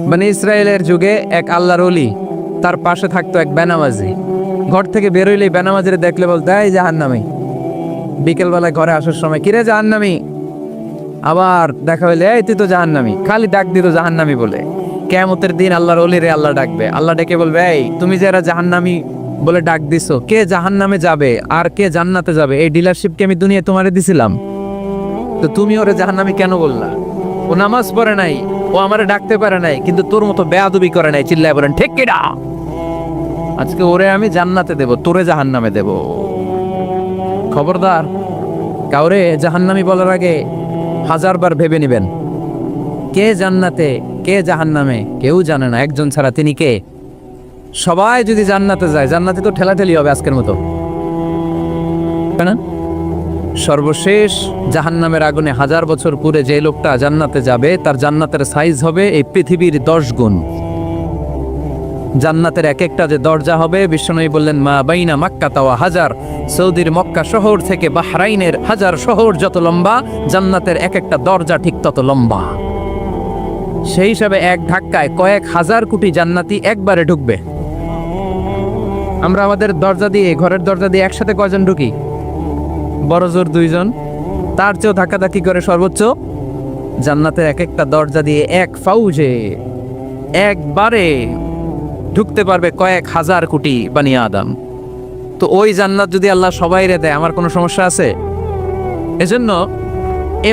বনি ইসরায়েলের যুগে এক আল্লাহর ওলি, তার পাশে থাকতো এক বেনামাজি। ঘর থেকে বেরোইলে বেনামাজিরে দেখলে বলতো, এই জাহান্নামী। বিকেলবেলায় ঘরে আসার সময়, কিরে জাহান্নামী? আবার দেখা হইলে, এই তুই তো জাহান্নামী। খালি ডাক দিত জাহান্নামী বলে। কিয়ামতের দিন আল্লাহর ওলিরে আল্লাহ ডাকবে। আল্লাহ ডেকে বলবে, এই তুমি যে এরা জাহান্নামী বলে ডাক দিছো, কে জাহান্নামে যাবে আর কে জান্নাতে যাবে, এই ডিলারশিপ কি আমি দুনিয়ায় তোমারে দিছিলাম? তো তুমি ওরে জাহান্নামী কেন বললা? ও নামাজ পড়ে নাই, ও আমারে ডাকতে পারে নাই, কিন্তু তোর মতো বেয়াদবি করে নাই। চিল্লায় বলেন ঠিক কিনা? আজকে ওরে আমি জান্নাতে দেব, তোরে জাহান্নামে দেব। খবরদার, কাউরে জাহান্নামী বলার আগে 1000 বার ভেবে নেবেন। কে জান্নাতে কে জাহান্নামে কেউ জানে না, একজন ছাড়া, তিনি কে? সবাই যদি জান্নাতে যায়, জান্নাতে তো ঠেলাঠেলি হবে আজকের মতো, তাই না? সর্বশেষ জাহান্নামের আগুনে 1000 বছর পুরে যে লোকটা জান্নাতে যাবে, তার জান্নাতের সাইজ হবে এই পৃথিবীর 10 গুণ। জান্নাতের এক একটা যে দরজা হবে, বিশ্বনবী বললেন, মা বাইনা মাক্কা তাওয়া হাজার, সৌদির মক্কা শহর থেকে বাহরাইনের 1000 শহর যত লম্বা, জান্নাতের এক একটা দরজা ঠিক তত লম্বা। সেই হিসাবে এক ধাক্কায় কয়েক হাজার কোটি জান্নাতি একবারে ঢুকবে। আমরা আমাদের দরজা দিয়ে, ঘরের দরজা দিয়ে একসাথে কয়জন ঢুকি? বড় জোর 2 জন। তার চেয়েও ধাক্কাধাক্কি করে সর্বোচ্চ জান্নাতের এক একটা দরজা দিয়ে এক ফাউজে একবারে ঢুকতে পারবে কয়েক হাজার কোটি বানি আদম। তো ওই জান্নাত যদি আল্লাহ সবাইরে দেয়, আমার কোনো সমস্যা আছে? এজন্য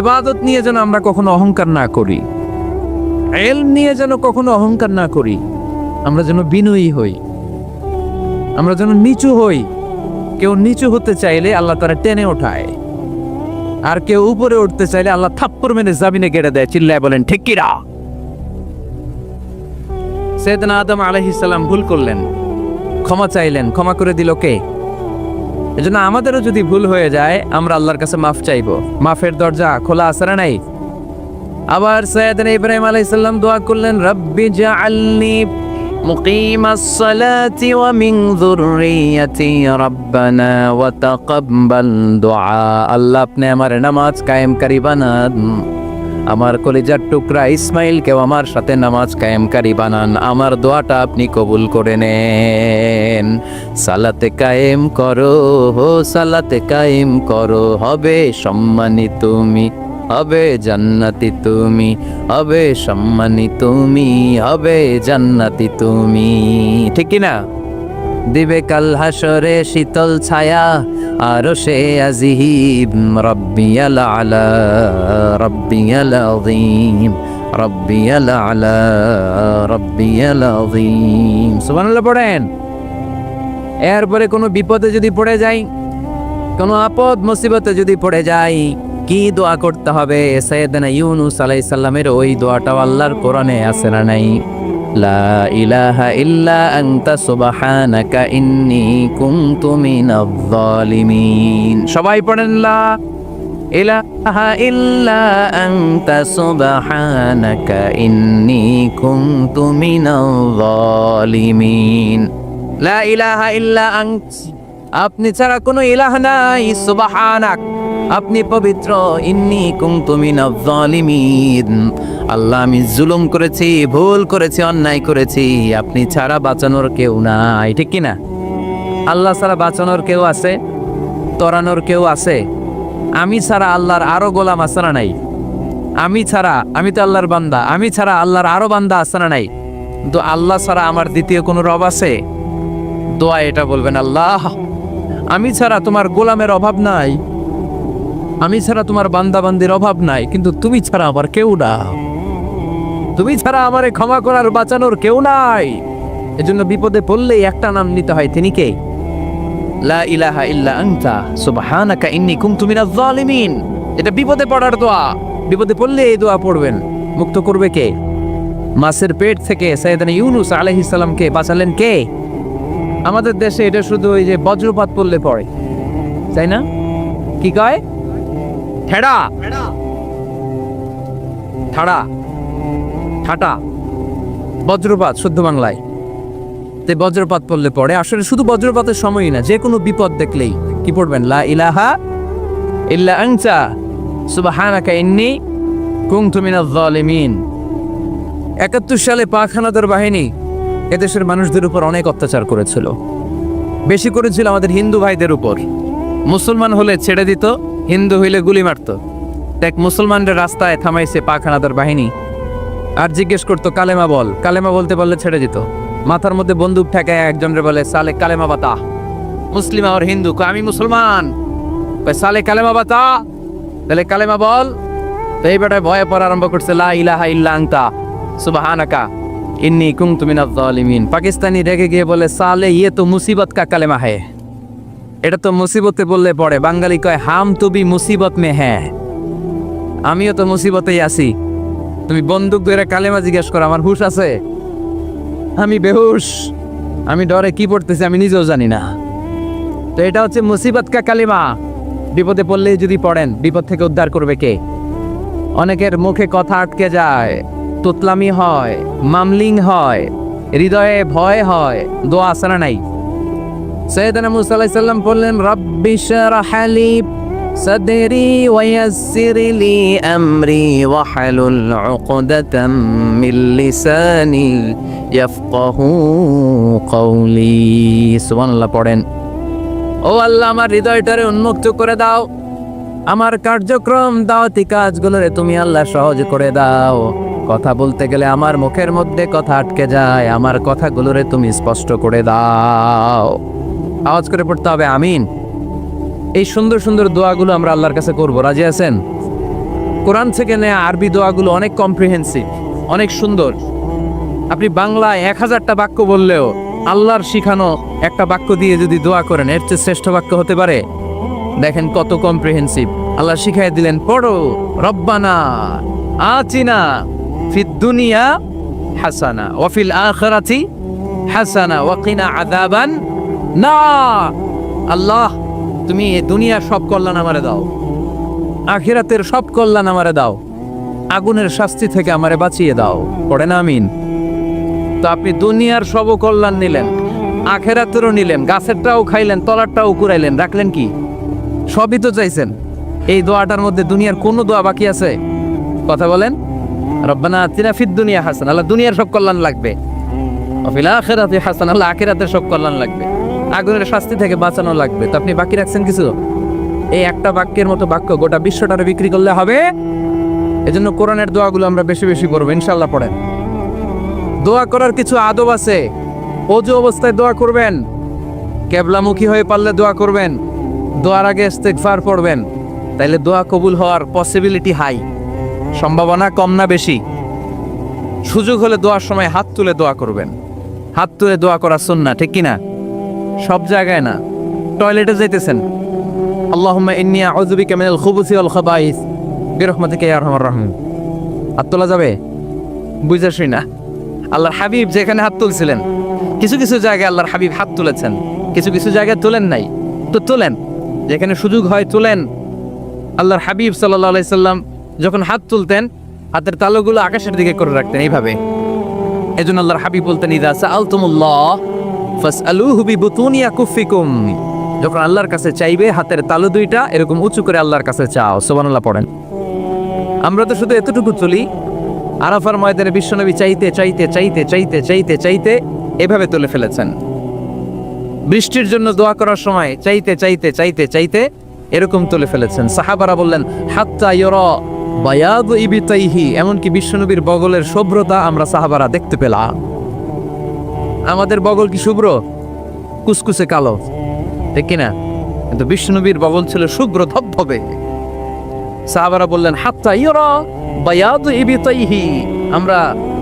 ইবাদত নিয়ে যেন আমরা কখনো অহংকার না করি, ইলম নিয়ে যেন কখনো অহংকার না করি। আমরা যেন বিনয়ী হই, আমরা যেন নিচু হই। কেউ নিচু হতে চাইলে আল্লাহ তারা টেনে ওঠায়, আর কেউ উপরে উঠতে চাইলে আল্লাহ থাপ্পড় মেরে জামিনে গেড়ে দেয়। চিল্লায় বলেন ঠিক কিনা? সাইয়েদনা আদম আলাইহিস সালাম ভুল করলেন, ক্ষমা চাইলেন, ক্ষমা করে দিল কে? এজন্য আমাদেরও যদি ভুল হয়ে যায়, আমরা আল্লাহর কাছে মাফ চাইবো। মাফের দরজা খোলা আছে না নাই? আবার সাইয়েদনা ইব্রাহিম আলাইহিস সালাম দোয়া করলেন, রব্বি জাআলনি মুকিমাস সালাতি ওয়া মিন যুররিয়াতি রব্বানা ওয়া তাকাব্বাল দুআ। আল্লাহ আপনি আমার নামাজ কায়েমকারী বানান, আমার কলিজার টুকরা ইসমাইলকেও আমার সাথে নামাজ কায়েমকারী বানান, আমার দোয়াটা আপনি কবুল করে নেন। সালাতে কায়েম করো, সালাতে কায়েম করো, হবে সম্মানী তুমি, হবে জান্নাতি তুমি, হবে সম্মানী তুমি, হবে জান্নাতি তুমি। ঠিক কি না? দিবে কাল হাসরে শীতল ছায়া, আরশে আজিম, রব্বিয়াল আলা, রব্বিয়াল আযীম, রব্বিয়াল আলা, রব্বিয়াল আযীম। সুবহানাল্লাহ পড়েন। এরপরে কোনো বিপদে যদি পড়ে যাই, কোনো আপদ মুসিবতে যদি পড়ে যাই, কি দোয়া করতে হবে? সাইয়েদনা ইউনূস আলাইহিস সালামের ওই দোয়াটাও আল্লাহর কোরআনে আছে না নাই? লা ইলাহা ইল্লা আনতা সুবহানাকা ইন্নী কুনতু মিনাজ জালিমিন। সবাই পড়েন, লা ইলাহা ইল্লা আনতা সুবহানাকা ইন্নী কুনতু মিনাজ জালিমিন। লা ইলাহা ইল্লা আনত, আপনি ছাড়া কোনো ইলাহ নাই, সুবহানাক, আপনি পবিত্র, ইন্নী কুনতু মিনাজ জালিমিন, আল্লাহ আমি জুলুম করেছি, ভুল করেছি, অন্যায় করেছি, আপনি ছাড়া বাঁচানোর কেউ নাই। ঠিক কি না? আল্লাহ ছাড়া বাঁচানোর কেউ আছে? তরানোর কেউ আছে? আমি ছাড়া আল্লাহর আরো গোলাম আছে না নাই? আমি ছাড়া, আমি তো আল্লাহর বান্দা, আমি ছাড়া আল্লাহর আরো বান্দা আছে না নাই? তো আল্লাহ ছাড়া আমার দ্বিতীয় কোনো রব আছে? দোয়া এটা বলবেন, আল্লাহ আমি ছাড়া তোমার গোলামের অভাব নাই, আমি ছাড়া তোমার বান্দাবান্দির অভাব নাই, কিন্তু তুমি ছাড়া আমার কেউ না, তুমি ছাড়া আমারে ক্ষমা করার বাঁচানোর কেউ নাই। এজন্য বিপদে পড়লেই একটা নাম নিতে হয়, তিনি কে? লা ইলাহা ইল্লা আনতা সুবহানাকা ইন্নী কুনতু মিনাজ জালিমিন। এটা বিপদে পড়ার দোয়া। বিপদে পড়লে এই দোয়া পড়বেন। মুক্ত করবে কে? মাছের পেট থেকে সাইয়েদনা ইউনূস আলাইহিস সালামকে বাঁচালেন কে? আমাদের দেশে এটা শুধু ওই যে বজ্রপাত পড়লে পড়ে, তাই না? কি কয়? ঠেড়া, ঠাড়া, ঠাটা, বজ্রপাত শুদ্ধ বাংলায়। তে বজ্রপাত পড়লে পড়ে। আসলে শুধু বজ্রপাতের সময়ই না, যে কোনো বিপদ দেখলেই কি পড়বেন? লা ইলাহা ইল্লা আনতা সুবহানাকা ইন্নী কুনতু মিনাজ জালিমিন। 71 সালে পাক হানাদার বাহিনী এদেশের মানুষদের উপর অনেক অত্যাচার করেছিল, বেশি করেছিল আমাদের হিন্দু ভাইদের উপর। মুসলমান হলে ছেড়ে দিত, হিন্দু হইলে গুলি মারত। দেখ, মুসলমানদের রাস্তায় থামাইছে পাক হানাদার বাহিনী, আর জিজ্ঞেস করতো কালেমা বল, কালেমা বলতে বললে ছেড়ে দিত। মাথার মধ্যে বন্দুক ঠেকায় একজনরে বলে সালে কালেমা বাতা, মুসলিম আর হিন্দু, আমি মুসলমান, সালে কালেমা বাতা, তাহলে কালেমা বল। তো এই বেটায় ভয়ে পড়া আরম্ভ করছে, লা ইলাহা ইল্লা আনতা সুবহানাকা ইন্নী কুনতু মিনাজ জালিমিন। পাকিস্তানি রেগে গিয়ে বলে, সালে ইয়ে তো মুসিবত কা কালেমা হ্যায়, এটা তো মুসিবতে বললে পড়ে। বাঙালি কয়, হাম তো ভি মুসিবত মে হ্যাঁ, আমিও তো মুসিবতেই আছি। তুমি বন্দুক ধরে কালেমা জিজ্ঞেস করো, আমার হুশ আছে? আমি বেহুশ, আমি ডরে কি পড়তেছি আমি নিজেও জানি না। তো এটা হচ্ছে মুসিবত কা কালেমা। বিপদে পড়লেই যদি পড়েন, বিপদ থেকে উদ্ধার করবে কে? অনেকের মুখে কথা আটকে যায়, তোতলামি হয়, মামলিং হয়, হৃদয়ে ভয় হয়, দোয়া আসরা নাই। সৈয়দনা মুসা আলাইহিস সালাম বললেন, রাব্বি শরহ লি সাদরি ওয়ায়াসসির লি আমরি ওয়াহলুল উকদাতাম মিন লিসানি ইয়াফকাহু কওলি। সুবহানাল্লাহ পড়েন। ও আল্লাহ, আমার হৃদয়টারে উন্মুক্ত করে দাও, আমার কার্যক্রম দাওয়াতি কাজগুলোরে তুমি আল্লাহ সহজ করে দাও। কথা বলতে গেলে আমার মুখের মধ্যে কথা আটকে যায়, আমার কথাগুলোরে তুমি স্পষ্ট করে দাও। আওয়াজ করে পড়তে হবে আমিন। এই সুন্দর সুন্দর দোয়াগুলো আমরা আল্লাহর কাছে করব, রাজি আছেন? কোরআন থেকে নেয়া আরবি দোয়াগুলো অনেক কম্প্রিহেন্সিভ, অনেক সুন্দর। আপনি বাংলায় 1000টা বাক্য বললেও আল্লাহর শিখানো একটা বাক্য দিয়ে যদি দোয়া করেন, এর চেয়ে শ্রেষ্ঠ বাক্য হতে পারে? দেখেন কত কম্প্রিহেন্সিভ। আল্লাহ শিখাই দিলেন, পড়ো, রব্বানা আতিনা ফিদ দুনিয়া হাসানা ওয়া ফিল আখিরাতি হাসানা ওয়া কিনা আযাবান নার। আল্লাহ, তুমি এই দুনিয়ার সব কল্যাণ আমারে দাও, আখিরাতের সব কল্যাণ আমারে দাও, আগুনের শাস্তি থেকে আমারে বাঁচিয়ে দাও। পড়েন আমিন। তো আপনি দুনিয়ার সব কল্যাণ নিলেন, আখিরাতেরও নিলেন, গাছেরটাও খাইলেন, তলারটাও কুড়াইলেন, রাখলেন কি? সবই তো চাইছেন। এই দোয়াটার মধ্যে দুনিয়ার কোনো দোয়া বাকি আছে? কথা বলেন। রব্বানা আতিনা ফিদ দুনিয়া হাসানা, আল্লাহ দুনিয়ার সব কল্যাণ লাগবে। ওয়া ফিল আখিরাতি হাসানা, আল্লাহ আখিরাতের সব কল্যাণ লাগবে, আগুনের শাস্তি থেকে বাঁচানো লাগবে। তো আপনি বাকি রাখছেন কিছু? এই একটা বাক্যের মতো বাক্য গোটা বিশ্বটারে বিক্রি করলে হবে। এজন্য কোরআনের দোয়াগুলো আমরা বেশি বেশি করবো, ইনশাআল্লাহ। পড়েন। দোয়া করার কিছু আদব আছে। ওযু অবস্থায় দোয়া করবেন, কিবলামুখী হয়ে পারলে দোয়া করবেন, দোয়ার আগে ইস্তিগফার পড়বেন, তাইলে দোয়া কবুল হওয়ার পসিবিলিটি হাই, সম্ভাবনা কম না বেশি? সুযোগ হলে দোয়ার সময় হাত তুলে দোয়া করবেন। হাত তুলে দোয়া করা সুন্নাহ, ঠিক কিনা? সব জায়গায় না। টয়লেটে যাইতেছেন, আল্লাহুম্মা ইন্নী আউযু বিকা মিনাল খুবুসি ওয়াল খাবাইস বিরহমাতিকা ইয়া আরহামার রাহিম। হাত তোলা যাবে? বুঝাসই না। আল্লাহর হাবিব যেখানে হাত তুলছিলেন, কিছু কিছু জায়গায় আল্লাহর হাবিব হাত তুলেছেন, কিছু কিছু জায়গায় তুলেন নাই। তো তুলেন, যেখানে সুযোগ হয় তুলেন। আল্লাহর হাবিব সাল্লাল্লাহু আলাইহি সাল্লাম যখন হাত তুলতেন, হাতের তালুগুলো আকাশের দিকে করে রাখতেন এইভাবে। এজন্য আল্লাহর হাবিব বলতেন, ইযা সাআলতুমুল্লাহ ফাসআলুহু বিবুতুনি আকুফিকুম। যখন আল্লাহর কাছে চাইবে, হাতের তালু দুইটা এরকম উঁচু করে আল্লাহর কাছে চাও। সুবহানাল্লাহ পড়েন। আমরা তো শুধু এতটুকু চলি। আরাফার ময়দানে বিশ্বনবী চাইতে চাইতে চাইতে চাইতে চাইতে চাইতে এভাবে তুলে ফেলেছেন। বৃষ্টির জন্য দোয়া করার সময় চাইতে চাইতে চাইতে চাইতে এরকম তুলে ফেলেছেন। সাহাবারা বললেন, হাত্তা ইউরা বায়াদু ইবতাইহি, এমনকি বিশ্বনবীর বগলের শুভ্রতা আমরা সাহাবারা দেখতে পেলাম। আমাদের বগল কি শুভ্র? কুসকুসে কালো, ঠিক কিনা? কিন্তু বিশ্বনবীর বগল ছিল শুভ্র ধবধবে। সাহাবারা বললেন, হাত্তা ইউরা বায়াদু ইবতাইহি, আমরা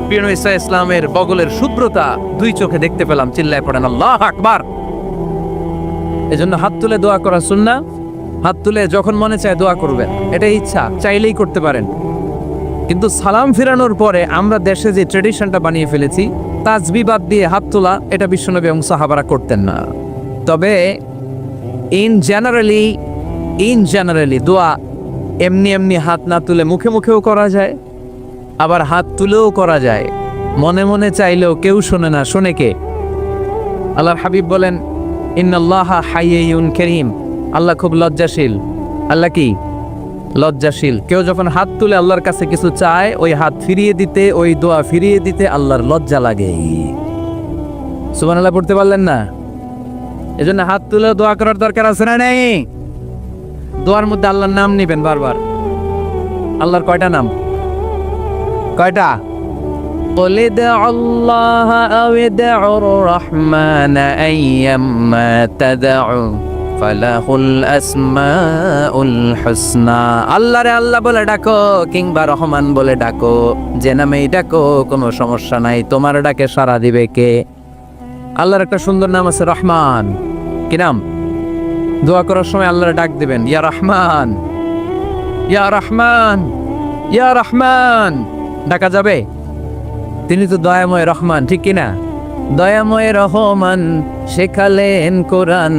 প্রিয় নবী সাল্লাল্লাহু আলাইহি ওয়াসাল্লামের বগলের শুভ্রতা দুই চোখে দেখতে পেলাম। চিল্লায় পড়েন আল্লাহু আকবার। এজন্য হাত তুলে দোয়া করা সুন্নাহ। হাত তুলে যখন মনে চায় দোয়া করবেন, এটা ইচ্ছা, চাইলেই করতে পারেন। কিন্তু সালাম ফিরানোর পরে আমরা দেশে যে ট্রেডিশনটা বানিয়ে ফেলেছি, তাসবিহ বাদ দিয়ে হাত তোলা, এটা বিশ্বনবী এবং সাহাবারা করতেন না। তবে ইন জেনারেলি দোয়া এমনি এমনি হাত না তুলে মুখে মুখেও করা যায়, আবার হাত তুলেও করা যায়। মনে মনে চাইলেও কেউ শোনে না, শোনে কে? আল্লাহর হাবিব বলেন, ইন্নাল্লাহা হাইয়ুন কারীম, আল্লাহ খুব লজ্জাশীল। আল্লাহ কি? লজ্জাশীল। কেউ যখন হাত তুলে আল্লাহর কাছে কিছু চায়, ওই হাত ফিরিয়ে দিতে, ওই দোয়া ফিরিয়ে দিতে আল্লাহর লজ্জা লাগে। সুবহানাল্লাহ পড়তে পারলেন না? এজন্য হাত তুলে দোয়া করার দরকার আছে না নেই? দোয়ার মধ্যে আল্লাহর নাম নিবেন বারবার। আল্লাহর কয়টা নাম? কয়টা? قل ادعوا الله أو ادعوا الرحمن أيما تدعوا فله الأسماء الحسنى। আল্লাহ রে আল্লাহ বলে ডাকো কিংবা রহমান বলে ডাকো, যে নামেই ডাকো কোনো সমস্যা নাই, তোমার ডাকে সাড়া দিবে কে? আল্লাহর একটা সুন্দর নাম আছে রহমান। কি নাম? দোয়া করার সময় আল্লাহর ডাক দিবেন, ইয়া রহমান, ইয়া রহমান, ইয়া রহমান। ডাকা যাবে? তিনি তো দয়াময় রহমান, ঠিক কিনা? দয়াময় রহমান শেখালেন কোরআন,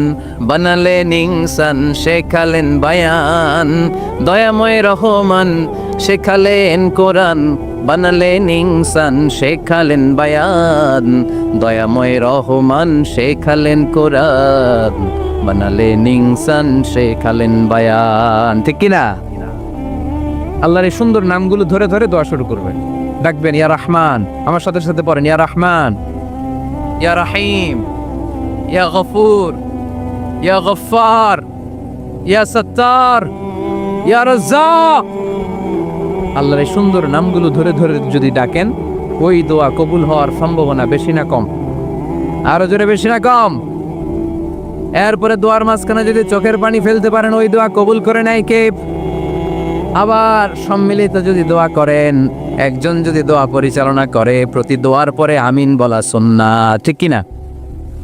বানালেন ইনসান, শেখালেন বায়ান। দয়াময় রহমান শেখালেন কোরআন, বানালেন ইনসান, শেখালেন বায়ান। দয়াময় রহমান শেখালেন কোরআন, বানালেন ইনসান, শেখালেন বায়ান। ঠিক কিনা? আল্লাহর এই সুন্দর নামগুলো ধরে ধরে দোয়া শুরু করবেন, ডাকবেন ইয়া রহমান। আমার সাথে সাথে পড়েন, ইয়া রহমান, ইয়া রহিম, ইয়া গফুর, ইয়া গফফার, ইয়া সত্তার, ইয়া রাজ্জাক। আল্লাহর এই সুন্দর নামগুলো ধরে ধরে যদি ডাকেন, ওই দোয়া কবুল হওয়ার সম্ভাবনা বেশি না কম? আরো জোরে, বেশি না কম? এরপরে দোয়ার মাঝখানে যদি চোখের পানি ফেলতে পারেন, ওই দোয়া কবুল করে নেয় কে? আবার সম্মিলিত যদি দোয়া করেন, একজন যদি দোয়া পরিচালনা করে, প্রতি দোয়ার পরে আমিন বলা সুন্নাহ, ঠিক কিনা?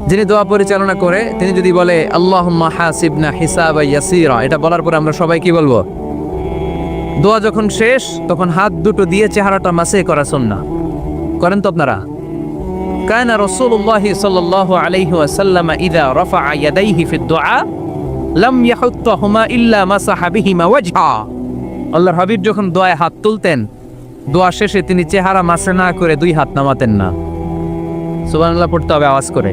যিনি দোয়া পরিচালনা করে তিনি যদি বলে আল্লাহুম্মা হাসিবনা হিসাবান ইয়াসীরা, এটা বলার পরে আমরা সবাই কি বলবো? দোয়া যখন শেষ তখন হাত দুটো দিয়ে চেহারাটা মাসে করা সুন্নাহ। করেন তো আপনারা? কানা রাসূলুল্লাহ সাল্লাল্লাহু আলাইহি ওয়াসাল্লাম ইযা রাফা'a ইয়াদাইহি ফিদ দুআ লাম ইয়াহুত্তাহুমা ইল্লা মাসাহা বিহিমা ওয়াজহা। আল্লাহর হাবিব যখন দোয়ায় হাত তুলতেন, দোয়া শেষে তিনি চেহারা মাসে না করে দুই হাত নামাতেন না। সুবহানাল্লাহ পড়তে হবে আওয়াজ করে।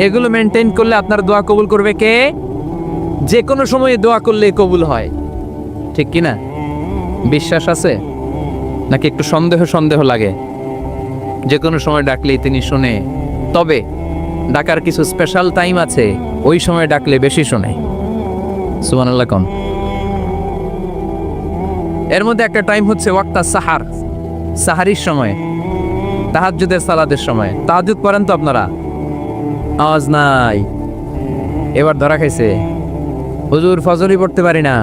এগুলো মেনটেন করলে আপনার দোয়া কবুল করবে কে? যে কোনো সময়ে দোয়া করলে কবুল হয়, ঠিক কিনা? বিশ্বাস আছে নাকি একটু সন্দেহ সন্দেহ লাগে? যে কোনো সময় ডাকলেই তিনি শুনে, তবে ডাকার কিছু স্পেশাল টাইম আছে, ওই সময় ডাকলে বেশি শুনে। সুবহানাল্লাহ কোন? এর মধ্যে একটা টাইম হচ্ছে ওয়াক্তা সাহার, সাহারির সময়, তাহাজ্জুদের সালাতের সময়। তাহাজ্জুদ পড়েন তো আপনারা? আওয়াজ নাই, এবার ধরা খাইছে। হুজুর ফজরই পড়তে পারি না,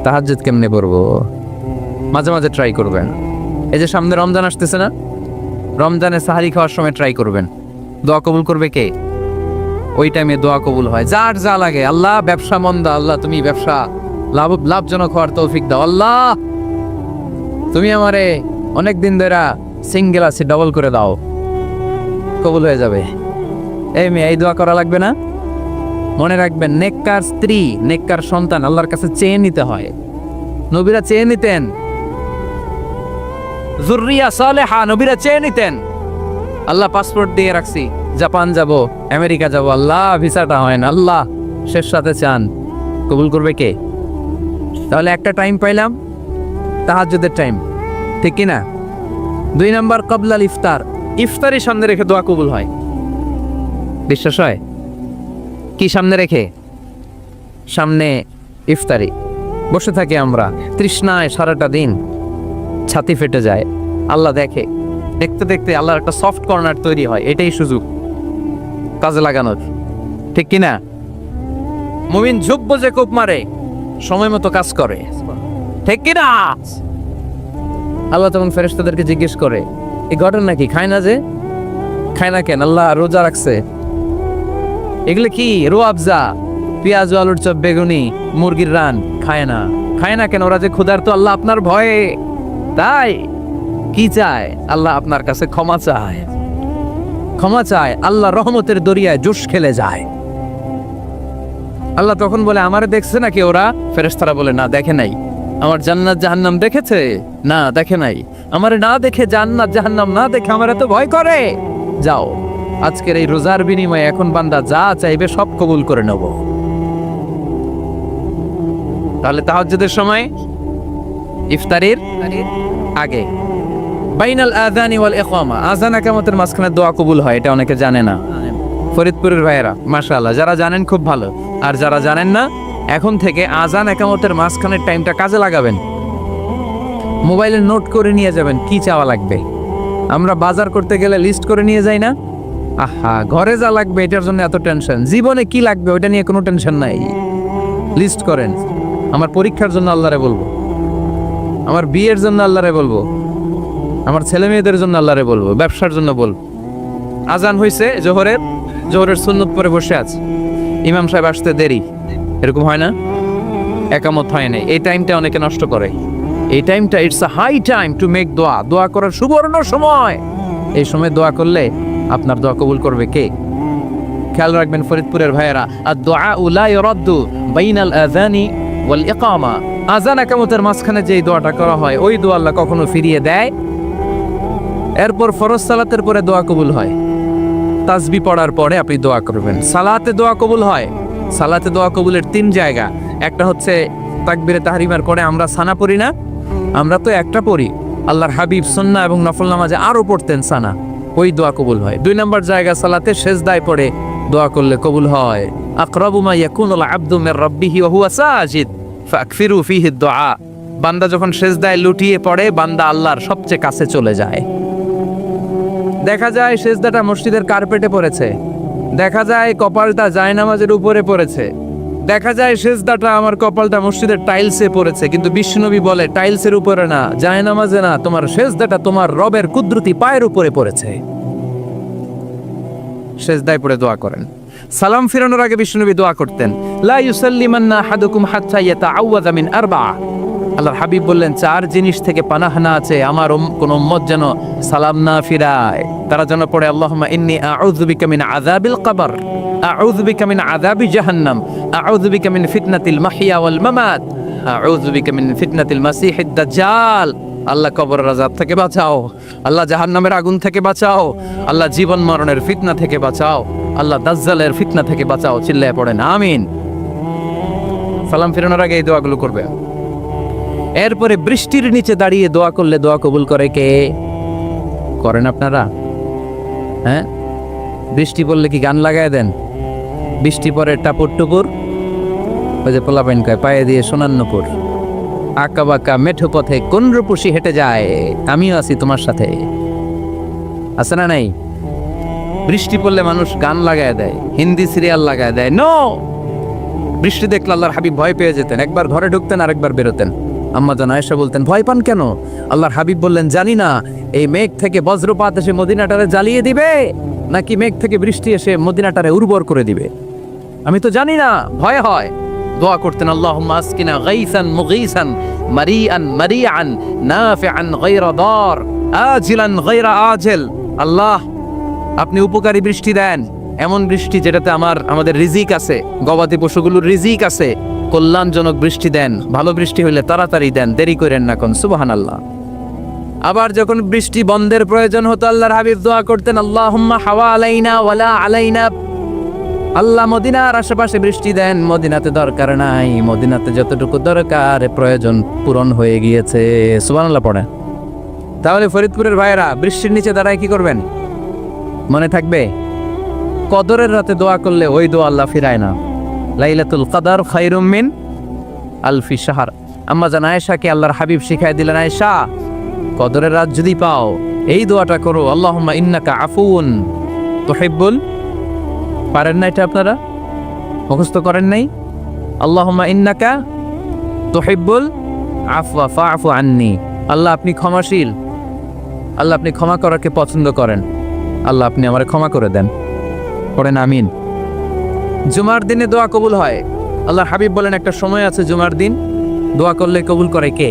তাহাজ্জুদ কেমনে পড়বো? মাঝে মাঝে ট্রাই করবেন। এই যে সামনে রমজান আসতেছে না, রমজানে সাহারি খাওয়ার সময় ট্রাই করবেন। দোয়া কবুল করবে কে? ওই টাইমে দোয়া কবুল হয়। যার যা লাগে, আল্লাহ ব্যবসা মন্দা, আল্লাহ তুমি ব্যবসা লাভজনক হওয়ার তৌফিক দাও, আল্লাহ তুমি আমারে অনেক দিন ধরে সিঙ্গেল আছি, ডবল করে দাও, কবুল হয়ে যাবে। এই মেয়ে, এই দোয়া করা লাগবে না? মনে রাখবেন, নেককার স্ত্রী, নেককার সন্তান আল্লাহর কাছে চেয়ে নিতে হয়। নবীরা চেয়ে নিতেন, যুররিয়া সালেহা নবীরা চেয়ে নিতেন। আল্লাহ পাসপোর্ট দিয়ে রাখছি, জাপান যাব, আমেরিকা যাব, আল্লাহ ভিসাটা হয় না, আল্লাহ শেষ সাথে চান, কবুল করবে কে? তাহলে একটা টাইম পাইলাম, তাহাজ্জুদের টাইম, ঠিক কিনা? 2 নাম্বার ক্বাবলাল ইফতার, ইফতারি সামনে রেখে দোয়া কবুল হয়। বিশ্বাস হয়? কি সামনে রেখে? সামনে ইফতারি। বসে থাকি আমরা তৃষ্ণায় সারাটা দিন, ছাতি ফেটে যায়, আল্লাহ দেখে। দেখতে দেখতে আল্লাহর একটা সফট কর্নার তৈরি হয়। এটাই সুযোগ কাজে লাগানোর, ঠিক কিনা? মুমিন ঝুব্ব যে কোপ মারে, সময় মতো কাজ করে, ঠিক কিনা? আল্লাহ তখন ফেরেশতাদেরকে জিজ্ঞেস করে, এই ঘটনা কি? খায় না যে? খায় না কেন? আল্লাহ রোজা রাখছে। এগুলো কি? রো আফজা, পেঁয়াজ, আলুর চপ, বেগুনি, মুরগির রান, খায় না। খায় না কেন? ওরা যে ক্ষুধার্ত, আল্লাহ আপনার ভয়ে। তাই কি চায়? আল্লাহ আপনার কাছে ক্ষমা চায়, ক্ষমা চায়। আল্লাহ রহমতের দরিয়ায় জোশ খেলে যায়। আল্লাহ তখন বলে, আমারে দেখছে নাকি ওরা? ফেরেশতারা বলে, না দেখে নাই। আমার জান্নাত জাহান্নাম দেখেছে? না দেখে নাই। আমারে না দেখে, জান্নাত জাহান্নাম না দেখে আমার এত ভয় করে। যাও, আজকের এই রোজার বিনিময়ে এখন বান্দা যা চাইবে সব কবুল করে নেব। তাহলে তাহাজ্জুদের সময় ইফতারির আগে বাইনাল আযানি ওয়াল ইকামা, আযান ইকামতের মাঝখানে দোয়া কবুল হয়, এটা অনেকে জানে না। ফরিদপুরের ভাইয়েরা মাশাআল্লাহ, যারা জানেন খুব ভালো, আর যারা জানেন না এখন থেকে আযান ইকামতের মাঝখানের টাইমটা কাজে লাগাবেন। মোবাইলে নোট করে নিয়ে যাবেন কি চাওয়া লাগবে। আমরা বাজার করতে গেলে লিস্ট করে নিয়ে যাই না? আহা, ঘরে যা লাগবে এটার জন্য এত টেনশন, জীবনে কি লাগবে ওটা নিয়ে কোনো টেনশন নাই। লিস্ট করেন। আমার পরীক্ষার জন্য আল্লাহরে বলবো, আমার বিয়ের জন্য আল্লাহরে বলবো, আমার ছেলে মেয়েদের জন্য আল্লাহরে বলবো, ব্যবসার জন্য বলবো। আজান হয়েছে জোহরের সুন্নত পরে বসে আছে, ইমাম সাহেব আসতে দেরি, এরকম হয় না? একামত হয় নাই, এই টাইমটা অনেকে নষ্ট করে। এই টাইমটা it's a high time to make দোয়া, দোয়া করার সুবর্ণ সময়। এই সময় দোয়া করলে আপনার দোয়া কবুল করবে কে? খেয়াল রাখবেন ফরিদপুরের ভাইয়েরা, আর দোয়া লা ইউরাদ্দু বাইনাল আযানি ওয়াল ইকামা, আযান ইকামতের মাঝখানে যেই দোয়াটা করা হয় ওই দোয়া আল্লাহ কখনো ফিরিয়ে দেয়। এরপর ফরজ সালাতের পরে দোয়া কবুল হয়, তাসবিহ পড়ার পরে আপনি দোয়া করবেন। সালাতে দোয়া কবুল হয়, সালাতে দোয়া কবুলের 3 জায়গা। একটা হচ্ছে তাকবীরে তাহরিমার পরে আমরা সানা পড়ি না, আমরা তো একটা পড়ি, আল্লাহর হাবিব সুন্নাহ এবং নফল নামাজে আরো পড়তেন সানা, ওই দোয়া কবুল হয়। 2 নম্বর জায়গা সালাতে সেজদায় পড়ে দোয়া করলে কবুল হয়। আকরাবু মা ইয়াকুনুল আবদু মির রাব্বিহি ওয়া হুয়া সাজিদ ফাকফিরু ফীহি দুআ, বান্দা যখন সেজদায় লুটিয়ে পড়ে বান্দা আল্লাহর সবচেয়ে কাছে চলে যায়। দেখা যায় সেজদাটা মসজিদের কার্পেটে পড়েছে, দেখা যায় কপালটা জায়নামাজের উপরে পড়েছে, দেখা যায় সেজদাটা আমার কপালটা মসজিদের টাইলসে পড়েছে, কিন্তু বিশ্বনবী বলে টাইলসের উপরে না, জায়নামাজে না, তোমার সেজদাটা তোমার রবের কুদরতি পায়ের উপরে পড়েছে। সেজদায় পড়ে দোয়া করেন। সালাম ফিরানোর আগে বিশ্বনবী দোয়া করতেন, লা ইউসাল্লিমান্না আহাদুকুম হাত্তা ইয়াতাআওয়াযা মিন আরবা'a, আল্লাহর হাবিব বললেন 4 জিনিস থেকে পানাহ না আছে আমার কোন উম্মত যেন সালাম না ফিরায়। তারা যেন পড়ে আল্লাহুম্মা ইন্নী আউযু বিকা মিন আযাবিল কবর, আউযু বিকা মিন আযাবি জাহান্নাম, আউযু বিকা মিন ফিতনাতিল মাহইয়া ওয়াল মামাত, আউযু বিকা মিন ফিতনাতিল মাসিহিদ দাজ্জাল। আল্লাহ কবরের আযাব থেকে বাঁচাও, আল্লাহ জাহান্নামের আগুন থেকে বাঁচাও, আল্লাহ জীবন মরণের ফিতনা থেকে বাঁচাও, আল্লাহ দাজ্জালের ফিতনা থেকে বাঁচাও। চিল্লায়ে পড়েন আমিন। সালাম ফিরানোর আগে এই দোয়াগুলো করবে। এরপরে বৃষ্টির নিচে দাঁড়িয়ে দোয়া করলে দোয়া কবুল করে কে? করেন আপনারা? হ্যাঁ, বৃষ্টি পড়লে কি গান লাগায় দেন? বৃষ্টি পরে টাপুর টুপুর, ওই যে পোলাপাইন কয় পায়ে দিয়ে সোনার নুপুর, আঁকা বাঁকা মেঠো পথে কোন রূপসী হেঁটে যায়, আমিও আছি তোমার সাথে, আছে না নাই? বৃষ্টি পড়লে মানুষ গান লাগায় দেয়, হিন্দি সিরিয়াল লাগায় দেয়। নো, বৃষ্টি দেখলে আল্লাহর হাবিব ভয় পেয়ে যেতেন, একবার ঘরে ঢুকতেন আরেকবার বেরোতেন। আম্মা জান আয়েশা বলতেন, ভয় পান কেন? আল্লাহর হাবিব বললেন, জানি না এই মেঘ থেকে বজ্রপাত এসে মদিনাটারে জ্বালিয়ে দিবে নাকি মেঘ থেকে বৃষ্টি এসে মদিনাটারে উর্বর করে দিবে, আমি তো জানি না, ভয় হয়। দোয়া করতেন, আল্লাহুম্মা আসকিনা গাইসান মুগীসান মারিআন মারিআন নাফিআন গায়রা দার আজিলান গায়রা আজিল। আল্লাহ, আপনি উপকারী বৃষ্টি দেন, এমন বৃষ্টি যেটাতে আমাদের রিজিক আছে, গবাদি পশুগুলোর রিজিক আছে, কল্যাণজনক বৃষ্টি দেন, ভালো বৃষ্টি হইলে তাড়াতাড়ি দেন, দেরি করেন না কোন। সুবহানাল্লাহ। আবার যখন বৃষ্টি বন্ধের প্রয়োজন হতো আল্লাহর হাবিব দোয়া করতেন, আল্লাহুম্মা হাওয়া আলাইনা ওয়ালা আলাইনা, আল্লাহ মদিনার আশেপাশে বৃষ্টি দেন, মদিনাতে দরকার নাই, মদিনাতে যতটুকু দরকার প্রয়োজন পূরণ হয়ে গিয়েছে। সুবহানাল্লাহ পড়ে। তাহলে ফরিদপুরের ভাইয়েরা বৃষ্টির নিচে দাঁড়ায় কি করবেন মনে থাকবে? কদরের রাতে দোয়া করলে ওই দোয়া আল্লাহ ফিরায় না। লাইলাতুল কদর খায়রুম মিন আলফি শাহর। আম্মা জান আয়েশাকে আল্লাহর হাবিব শিখাই দিলেন, আয়েশা কদরের রাত যদি পাও এই দোয়াটা করো, আল্লাহুম্মা ইন্নাকা আফুউন তুহিব্বুল, পারেন না এটা আপনারা? মুখস্থ করেন নাই? আল্লাহুম্মা ইন্নাকা তুহিব্বুল আফওয়া ফাআফু আন্নি, আল্লাহ আপনি ক্ষমাশীল, আল্লাহ আপনি ক্ষমা করাকে পছন্দ করেন, আল্লাহ আপনি আমারে ক্ষমা করে দেন। পড়েন আমিন। জুমার দিনে দোয়া কবুল হয়। আল্লাহর হাবিব বলেন একটা সময় আছে জুমার দিন দোয়া করলে কবুল করে কে?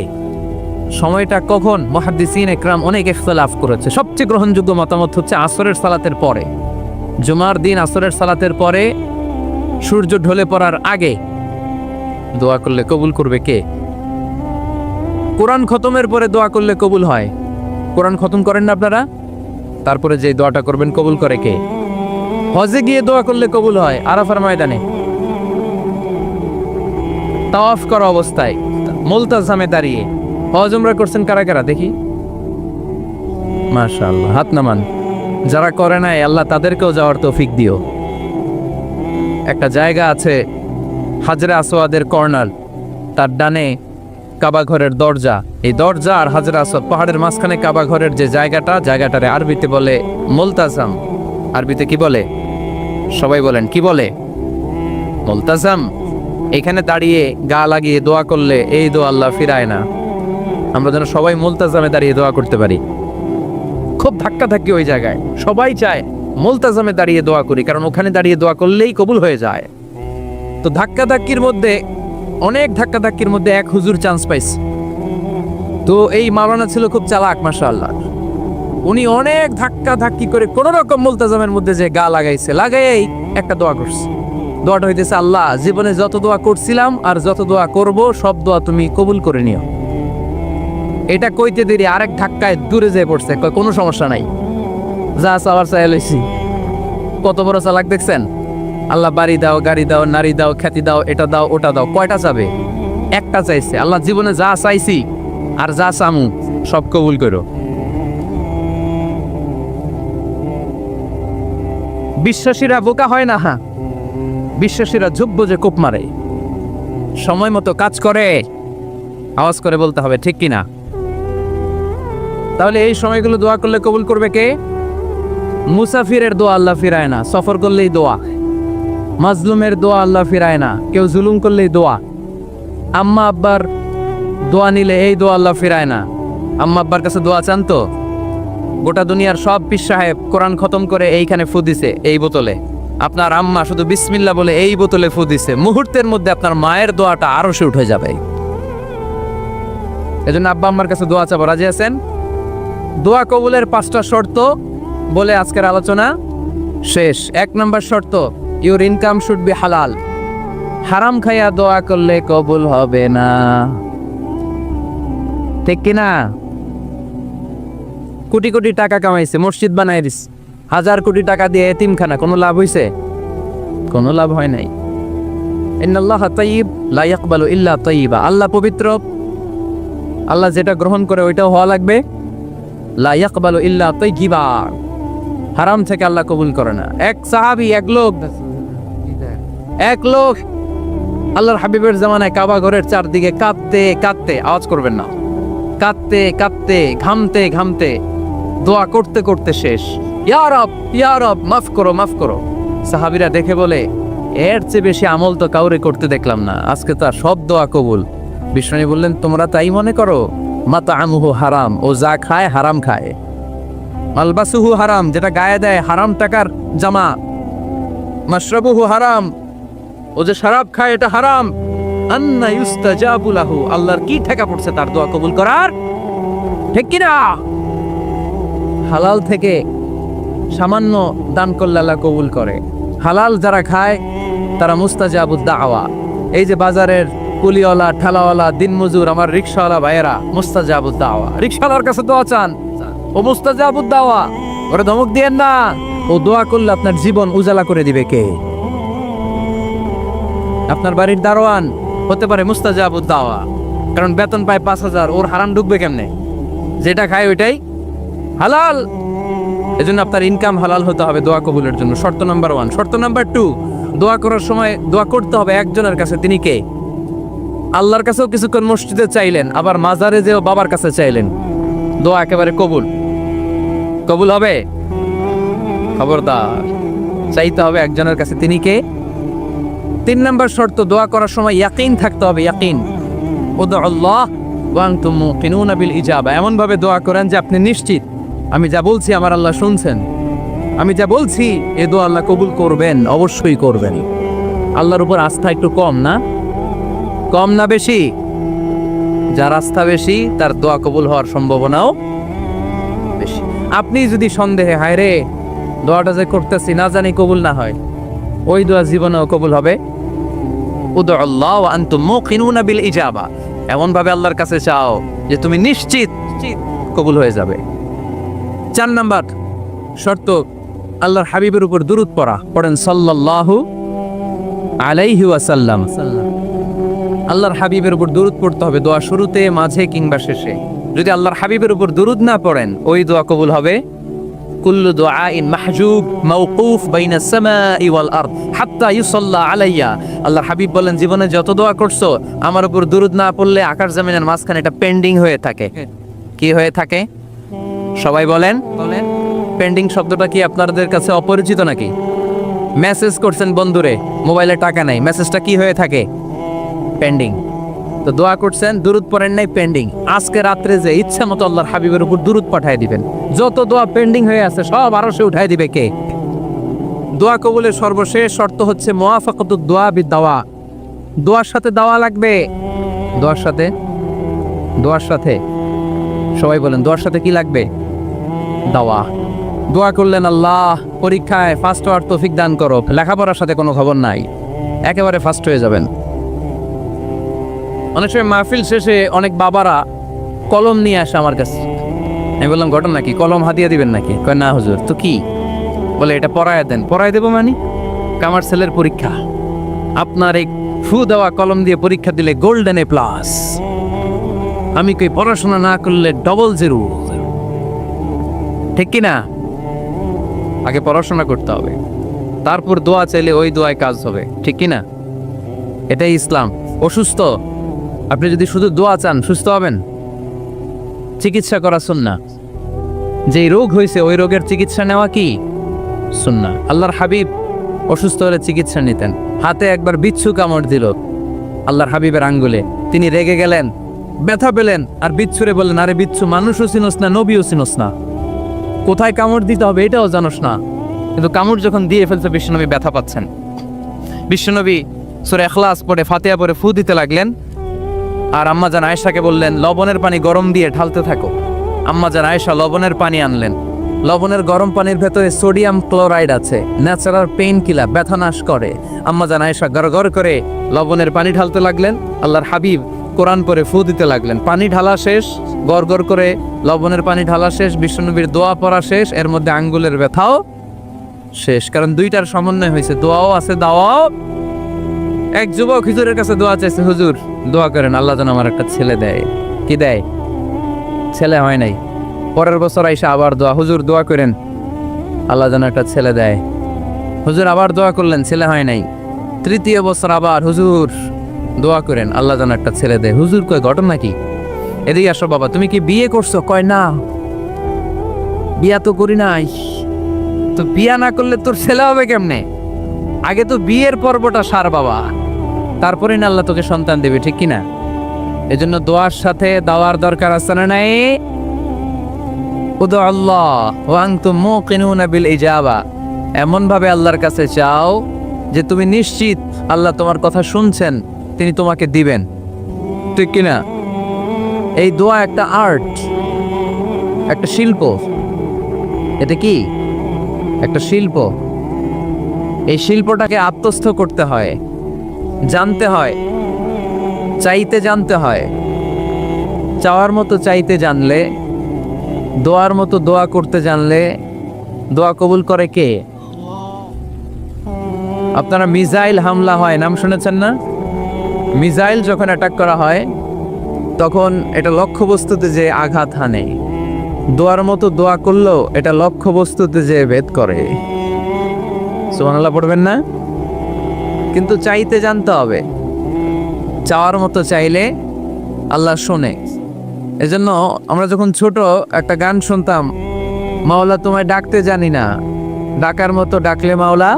সময়টা কখন? মুহাদ্দিসিন ইকরাম অনেক ইখতিলাফ করেছে, সবচেয়ে গ্রহণযোগ্য মতামত হচ্ছে আসরের সালাতের পরে। জুমার দিন আসরের সালাতের পরে সূর্য ঢলে পড়ার আগে দোয়া করলে কবুল করবে কে? কোরআন খতমের পরে দোয়া করলে কবুল হয়। কোরআন খতম করেন না আপনারা? তারপরে যে দোয়াটা করবেন কবুল করে কে? হজে গিয়ে দোয়া করলে কবুল হয়, আরাফার ময়দানে। তাওয়াফ করা অবস্থায় মুলতাজামে দাঁড়িয়ে হজ উমরা করছেন কারা কারা দেখি? মাশাআল্লাহ, হাত নামান। যারা করে নাই আল্লাহ তাদেরকেও যাওয়ার তৌফিক দিও। একটা জায়গা আছে হাজরে আসওয়াদের কর্নার, তার ডানে কাবা ঘরের দরজা, এই দরজা আর হাজরে আসওয়াদ পাহাড়ের মাঝখানে কাবা ঘরের যে জায়গাটারে আরবিতে বলে মুলতাজাম। আরবিতে কি বলে? সবাই বলেন, কি বলে? মুলতাজাম। এখানে দাঁড়িয়ে গা লাগিয়ে দোয়া করলে এই দোয়া আল্লাহ ফিরায় না। আমরা যেন সবাই মুলতাজামে দাঁড়িয়ে দোয়া করতে পারি। খুব ধাক্কা ধাক্কি ওই জায়গায়, সবাই চায় মুলতাজামে দাঁড়িয়ে দোয়া করি, কারণ ওখানে দাঁড়িয়ে দোয়া করলেই কবুল হয়ে যায়। তো ধাক্কা ধাক্কির মধ্যে, অনেক ধাক্কা ধাক্কির মধ্যে এক হুজুর চান্স পাইছে। তো এই মাওলানা ছিল খুব চালাক, মাশাআল্লাহ। উনি অনেক ধাক্কা ধাক্কি করে কোন রকম মুলতাজামের মধ্যে যে গা লাগাই একটা দোয়া করছে। দোয়াটা হইতেছে, আল্লাহ জীবনে যত দোয়া করছিলাম আর যত দোয়া করব সব দোয়া তুমি কবুল করে নিও। এটা কইতে দেরি আরেক ধাক্কায় দূরে যেয়ে পড়ছে, কয় কোনো সমস্যা নাই, যা চাওয়ার চাই লইছি। কত বড় চালাক দেখছেন? আল্লাহ বাড়ি দাও, গাড়ি দাও, নারী দাও, খ্যাতি দাও, এটা দাও, ওটা দাও, কয়টা চাবে? একটা চাইছে। আল্লাহ জীবনে যা চাইছি আর যা চামু সব কবুল করো। বিশ্বাসীরা বোকা হয় না, হ্যাঁ, বিশ্বাসীরা যোগ্য যে কোপ মারে, সময় মতো কাজ করে। আওয়াজ করে বলতে হবে, ঠিক কিনা? তাহলে এই সময়গুলো দোয়া করলে কবুল করবে কে? মুসাফিরের দোয়া আল্লাহ ফিরায় না, সফর করলেই দোয়া। মাজলুমের দোয়া আল্লাহ ফিরায় না, কেউ জুলুম করলেই দোয়া। আম্মা আব্বার দোয়া নিলে এই দোয়া আল্লাহ ফিরায় না। আম্মা আব্বার কাছে দোয়া চান তো? গোটা দুনিয়ার সব পীর সাহেব কোরআন খতম করে এইখানে ফু দিছে এই বোতলে, আপনার আম্মা শুধু বিসমিল্লাহ বলে এই বোতলে ফু দিছে, মুহূর্তের মধ্যে আপনার মায়ের দোয়াটা আরো সে উঠে যাবে। এজন্য আব্বা আম্মার কাছে দোয়া চাবো, রাজি আছেন? দোয়া কবুলের 5টা শর্ত বলে আজকের আলোচনা শেষ। 1 নম্বর শর্ত, ইউর ইনকাম শুড বি হালাল। হারাম খাইয়া দোয়া করলে কবুল হবে না, ঠিক কিনা? কোটি কোটি টাকা কামাইছে, মসজিদ বানাই দিস, 1000 কোটি টাকা দিয়ে এতিমখানা, কোনো লাভ হইছে? কোনো লাভ হয় নাই। ইন্নাল্লাহা তাইয়্যিব লা ইয়াকবালু ইল্লা তাইয়্যিবা। আল্লাহ পবিত্র, আল্লাহ যেটা গ্রহণ করে ওইটাও হওয়া লাগবে। লা ইয়াকবালু ইল্লা তাইয়্যিবা, হারাম থেকে আল্লাহ কবুল করে না। এক সাহাবী, এক লোক আল্লাহর হাবিবের জামানায় কাবা ঘরের চারদিকে কাঁদতে কাঁদতে, আওয়াজ করবেন না, কাঁদতে কাঁদতে, ঘামতে ঘামতে, দোয়া করতে করতে শেষ। ইয়া রব মাফ করো, মাফ করো। সাহাবীরা দেখে বলে, এর চেয়ে বেশি আমল তো কাউরে করতে দেখলাম না, আজকে তার সব দোয়া কবুল। বিষ্ণু বললেন, তোমরা তাই মনে করো? মাতাআমুহু হারাম, ও যা খায় হারাম খায়। মালবাসুহু হারাম, যেটা গায়ে দেয় হারাম টাকার জামা। মাশরাবুহু হারাম, ও যে শরাব খায় এটা হারাম। আন্না ইউস্তাজাবু লাহু, আল্লাহর কি ঠেকা পড়ছে তার দোয়া কবুল করার, ঠিক কি না? হালাল থেকে সামান্য দান করলে আল্লাহ কবুল করে। হালাল যারা খায় তারা মুস্তাজাবুদ দাওয়া। এই যে বাজারের কুলিওয়ালা, ঠেলাওয়ালা, দিনমজুর, আমার রিকশাওয়ালা ভাইয়েরা, মুস্তাজাবুদ দাওয়া। রিকশাওয়ালার কাছে দোয়া চান, ও মুস্তাজাবুদ দাওয়া, ওরে ধমক দিয়েন না। ও দোয়া করলে আপনার জীবন উজালা করে দিবে কে? আপনার বাড়ির দারোয়ান হতে পারে মুস্তাজাবুদ দাওয়া, কারণ বেতন পায় 5000, ওর হারাম ঢুকবে কেমনে? যেটা খায় ওইটাই হালাল। এজন্য আপনার ইনকাম হালাল হতে হবে দোয়া কবুলের জন্য। শর্ত নাম্বার 1। শর্ত নাম্বার 2, দোয়া করার সময় দোয়া করতে হবে একজনের কাছে। তিনি কে? আল্লাহর কাছেও কিছুক্ষণ মসজিদে চাইলেন, আবার মাজারে যেও বাবার কাছে চাইলেন, দোয়া একেবারে কবুল। কবুল হবে? খবরদার, চাইতে হবে একজনের কাছে। তিনি কে? 3 নম্বর শর্ত, দোয়া করার সময় ইয়াকিন থাকতে হবে। ইয়াকিন, উদউল্লাহ ওয়া আনতুম মুকিনুনা বিল ইজাবা। এমন ভাবে দোয়া করেন যে আপনি নিশ্চিত আমি যা বলছি আমার আল্লাহ শুনছেন, আমি যা বলছি এ দোয়া আল্লাহ কবুল করবেন, অবশ্যই করবেন। আল্লাহর উপর আস্থা একটু কম না? কম না বেশি? যার আস্থা বেশি তার দোয়া কবুল হওয়ার সম্ভাবনাও বেশি। আপনি যদি সন্দেহে, হায় রে দোয়াটা যে করতেছি না জানি কবুল না হয়, ওই দোয়া জীবনেও কবুল হবে। উদউল্লাহ ওয়া আনতুম মুকিনুনা বিল ইজাবা, এমন ভাবে আল্লাহর কাছে চাও যে তুমি নিশ্চিত কবুল হয়ে যাবে। 4 নাম্বার শর্ত, আল্লাহর হাবিবের উপর দুরূদ পড়া। পড়েন সাল্লাল্লাহু আলাইহি ওয়াসাল্লাম। আল্লাহর হাবিবের উপর দুরূদ পড়তে হবে দোয়া শুরুতে, মাঝে কিংবা শেষে। যদি আল্লাহর হাবিবের উপর দুরূদ না পড়েন, ওই দোয়া কবুল হবে কুল্লু দুআইন মাহজুব মাওকুফ বাইনা সামাই ওয়াল আরদ হাত্তা ইউসাল্লা আলাইয়া। আল্লাহর হাবিব বলেন, জীবনে যত দোয়া করছো আমার উপর দুরূদ না পড়লে আকাশ জমিনের মাঝখানে এটা পেন্ডিং হয়ে থাকে। কি হয়ে থাকে? সবাই বলেন। পেন্ডিং শব্দটা কি আপনাদের কাছে অপরিচিত নাকি? মেসেজ করছেন বন্ধুরে, মোবাইলে টাকা নাই, মেসেজটা কি হয়ে থাকে? পেন্ডিং। তো দোয়া করছেন, দুরূদ পড়েন নাই, পেন্ডিং। আজকে রাত্রে যে ইচ্ছা মতো আল্লাহর হাবিবের উপর দুরূদ পাঠিয়ে দিবেন, যত দোয়া পেন্ডিং হয়ে আছে সব আরশে উঠায় দিবে কে? দোয়া কবুলের সর্বশেষ শর্ত হচ্ছে মুওয়াফাকাতুদ দোয়া বিদ-দাওয়া। দোয়ার সাথে দাওয়া লাগবে। দোয়ার সাথে সবাই বলেন, দোয়ার সাথে কি লাগবে? দাওয়া। দোয়া করলেন, আল্লাহ পরীক্ষায় ফার্স্ট হওয়ার তৌফিক দান করো। লেখাপড়ার সাথে কোনো খবর নাই, একেবারে ফার্স্ট হয়ে যাবেন। অনেক সময় মাহফিল শেষে অনেক বাবারা কলম নিয়ে আসে আমার কাছে। আমি বললাম, ঘটনা কি? কলম হাতিয়ে দিবেন নাকি? কয় না হুজুর। তো কি? বলে, এটা পড়ায় দেন। পড়ায় দেবো মানে? আমার ছেলের পরীক্ষা, আপনার এই ফু দেওয়া কলম দিয়ে পরীক্ষা দিলে গোল্ডেন A+। আমি কই পড়াশোনা না করলে ডবল জিরো। ঠিক কি না? আগে পড়াশোনা করতে হবে, তারপর দোয়া চাইলে ওই দোয়ায় কাজ হবে। ঠিক কি না? এটাই ইসলাম। অসুস্থ, আপনি যদি শুধু দোয়া চান সুস্থ হবেন? চিকিৎসা করা সুন্নাহ। যেই রোগ হয়েছে ওই রোগের চিকিৎসা নেওয়া কি সুন্নাহ। আল্লাহর হাবিব অসুস্থ হলে চিকিৎসা নিতেন। হাতে একবার বিচ্ছু কামড় দিল আল্লাহর হাবিবের আঙ্গুলে, তিনি রেগে গেলেন, ব্যথা পেলেন, আর বিচ্ছুরে বললেন, আরে বিচ্ছু, মানুষও চিনোস না, নবীও চিনোস না, কোথায় কামড় দিতে হবে এটাও জানোস না। কিন্তু কামড় যখন দিয়ে ফেলছে, বিশ্বনবী ব্যথা পাচ্ছেন। বিশ্বনবী সূরা ইখলাস পড়ে, ফাতিহা পড়ে ফু দিতে লাগলেন। আর আম্মা জান আয়েশাকে বললেন, লবণের পানি গরম দিয়ে ঢালতে থাকো। আম্মা জান আয়েশা লবণের পানি আনলেন। লবণের গরম পানির ভেতরে সোডিয়াম ক্লোরাইড আছে, ন্যাচারাল পেইন কিলার, ব্যথা নাশ করে। আম্মা জান আয়েশা গড়গড় করে লবণের পানি ঢালতে লাগলেন। আল্লাহর হাবিব কোরআন পড়ে ফু দিতে লাগলেন। পানি ঢালা শেষ, গড়গড় করে লবণের পানি ঢালা শেষ, বিশ্বনবীর দোয়া পড়া শেষ, এর মধ্যে আঙ্গুলের ব্যথাও শেষ। কারণ দুইটার সমন্বয় হয়েছে, দোয়াও আছে, দাওয়াও। এক যুবক হুজুরের কাছে দোয়া চাইছে, হুজুর দোয়া করেন আল্লাহ যেন আমার একটা ছেলে দেয়। কি দেয়? ছেলে হয় নাই। পরের বছর আইসা আবার দোয়া, হুজুর দোয়া করেন আল্লাহ যেন একটা ছেলে দেয়। হুজুর আবার দোয়া করলেন, ছেলে হয় নাই। তৃতীয় বছর আবার, হুজুর দোয়া করেন আল্লাহ যেন একটা ছেলে দেয়। হুজুর কয়, ঘটনা কি? এদিকে আসো বাবা, তুমি কি বিয়ে করছো? কয় না, বিয়া তো করি নাই। তো বিয়া না করলে তোর ছেলে হবে কেমনে? আগে তো বিয়ের পর্বটা সার বাবা, তারপরে না আল্লাহ তোকে সন্তান দেবে। ঠিক কিনা? এজন্য দোয়ার সাথে দাওয়ার দরকার আছে না নাই? উদু আল্লাহ ওয়া আনতুম মুকিনুনা বিল ইজাবা। এমন ভাবে আল্লাহর কাছে চাও যে তুমি নিশ্চিত আল্লাহ তোমার কথা শুনছেন, তিনি তোমাকে দিবেন। ঠিক কিনা? এই দোয়া একটা আর্ট, একটা শিল্প। এটা কি? একটা শিল্প। এই শিল্পটাকে আত্মস্থ করতে হয়, জানতে হয়, চাইতে জানতে হয়। চাওয়ার মতো চাইতে জানলে, দোয়ার মতো দোয়া করতে জানলে দোয়া কবুল করে কে? আপনারা মিসাইল হামলা হয়, নাম শুনেছেন না? মিসাইল যখন অ্যাটাক করা হয় তখন এটা লক্ষ্যবস্তুতে যে আঘাত হানে। দোয়ার মতো দোয়া করলেও এটা লক্ষ্যবস্তুতে যে ভেদ করে। সুবহানাল্লাহ পড়বেন না? কিন্তু চাইতে জানতে হবে। চাওয়ার মতো চাইলে আল্লাহ শোনে। এজন্য আমরা যখন ছোট একটা গান শুনতাম, মাওলা তোমায় ডাকতে জানি না, ডাকার মতো ডাকলে মাওলা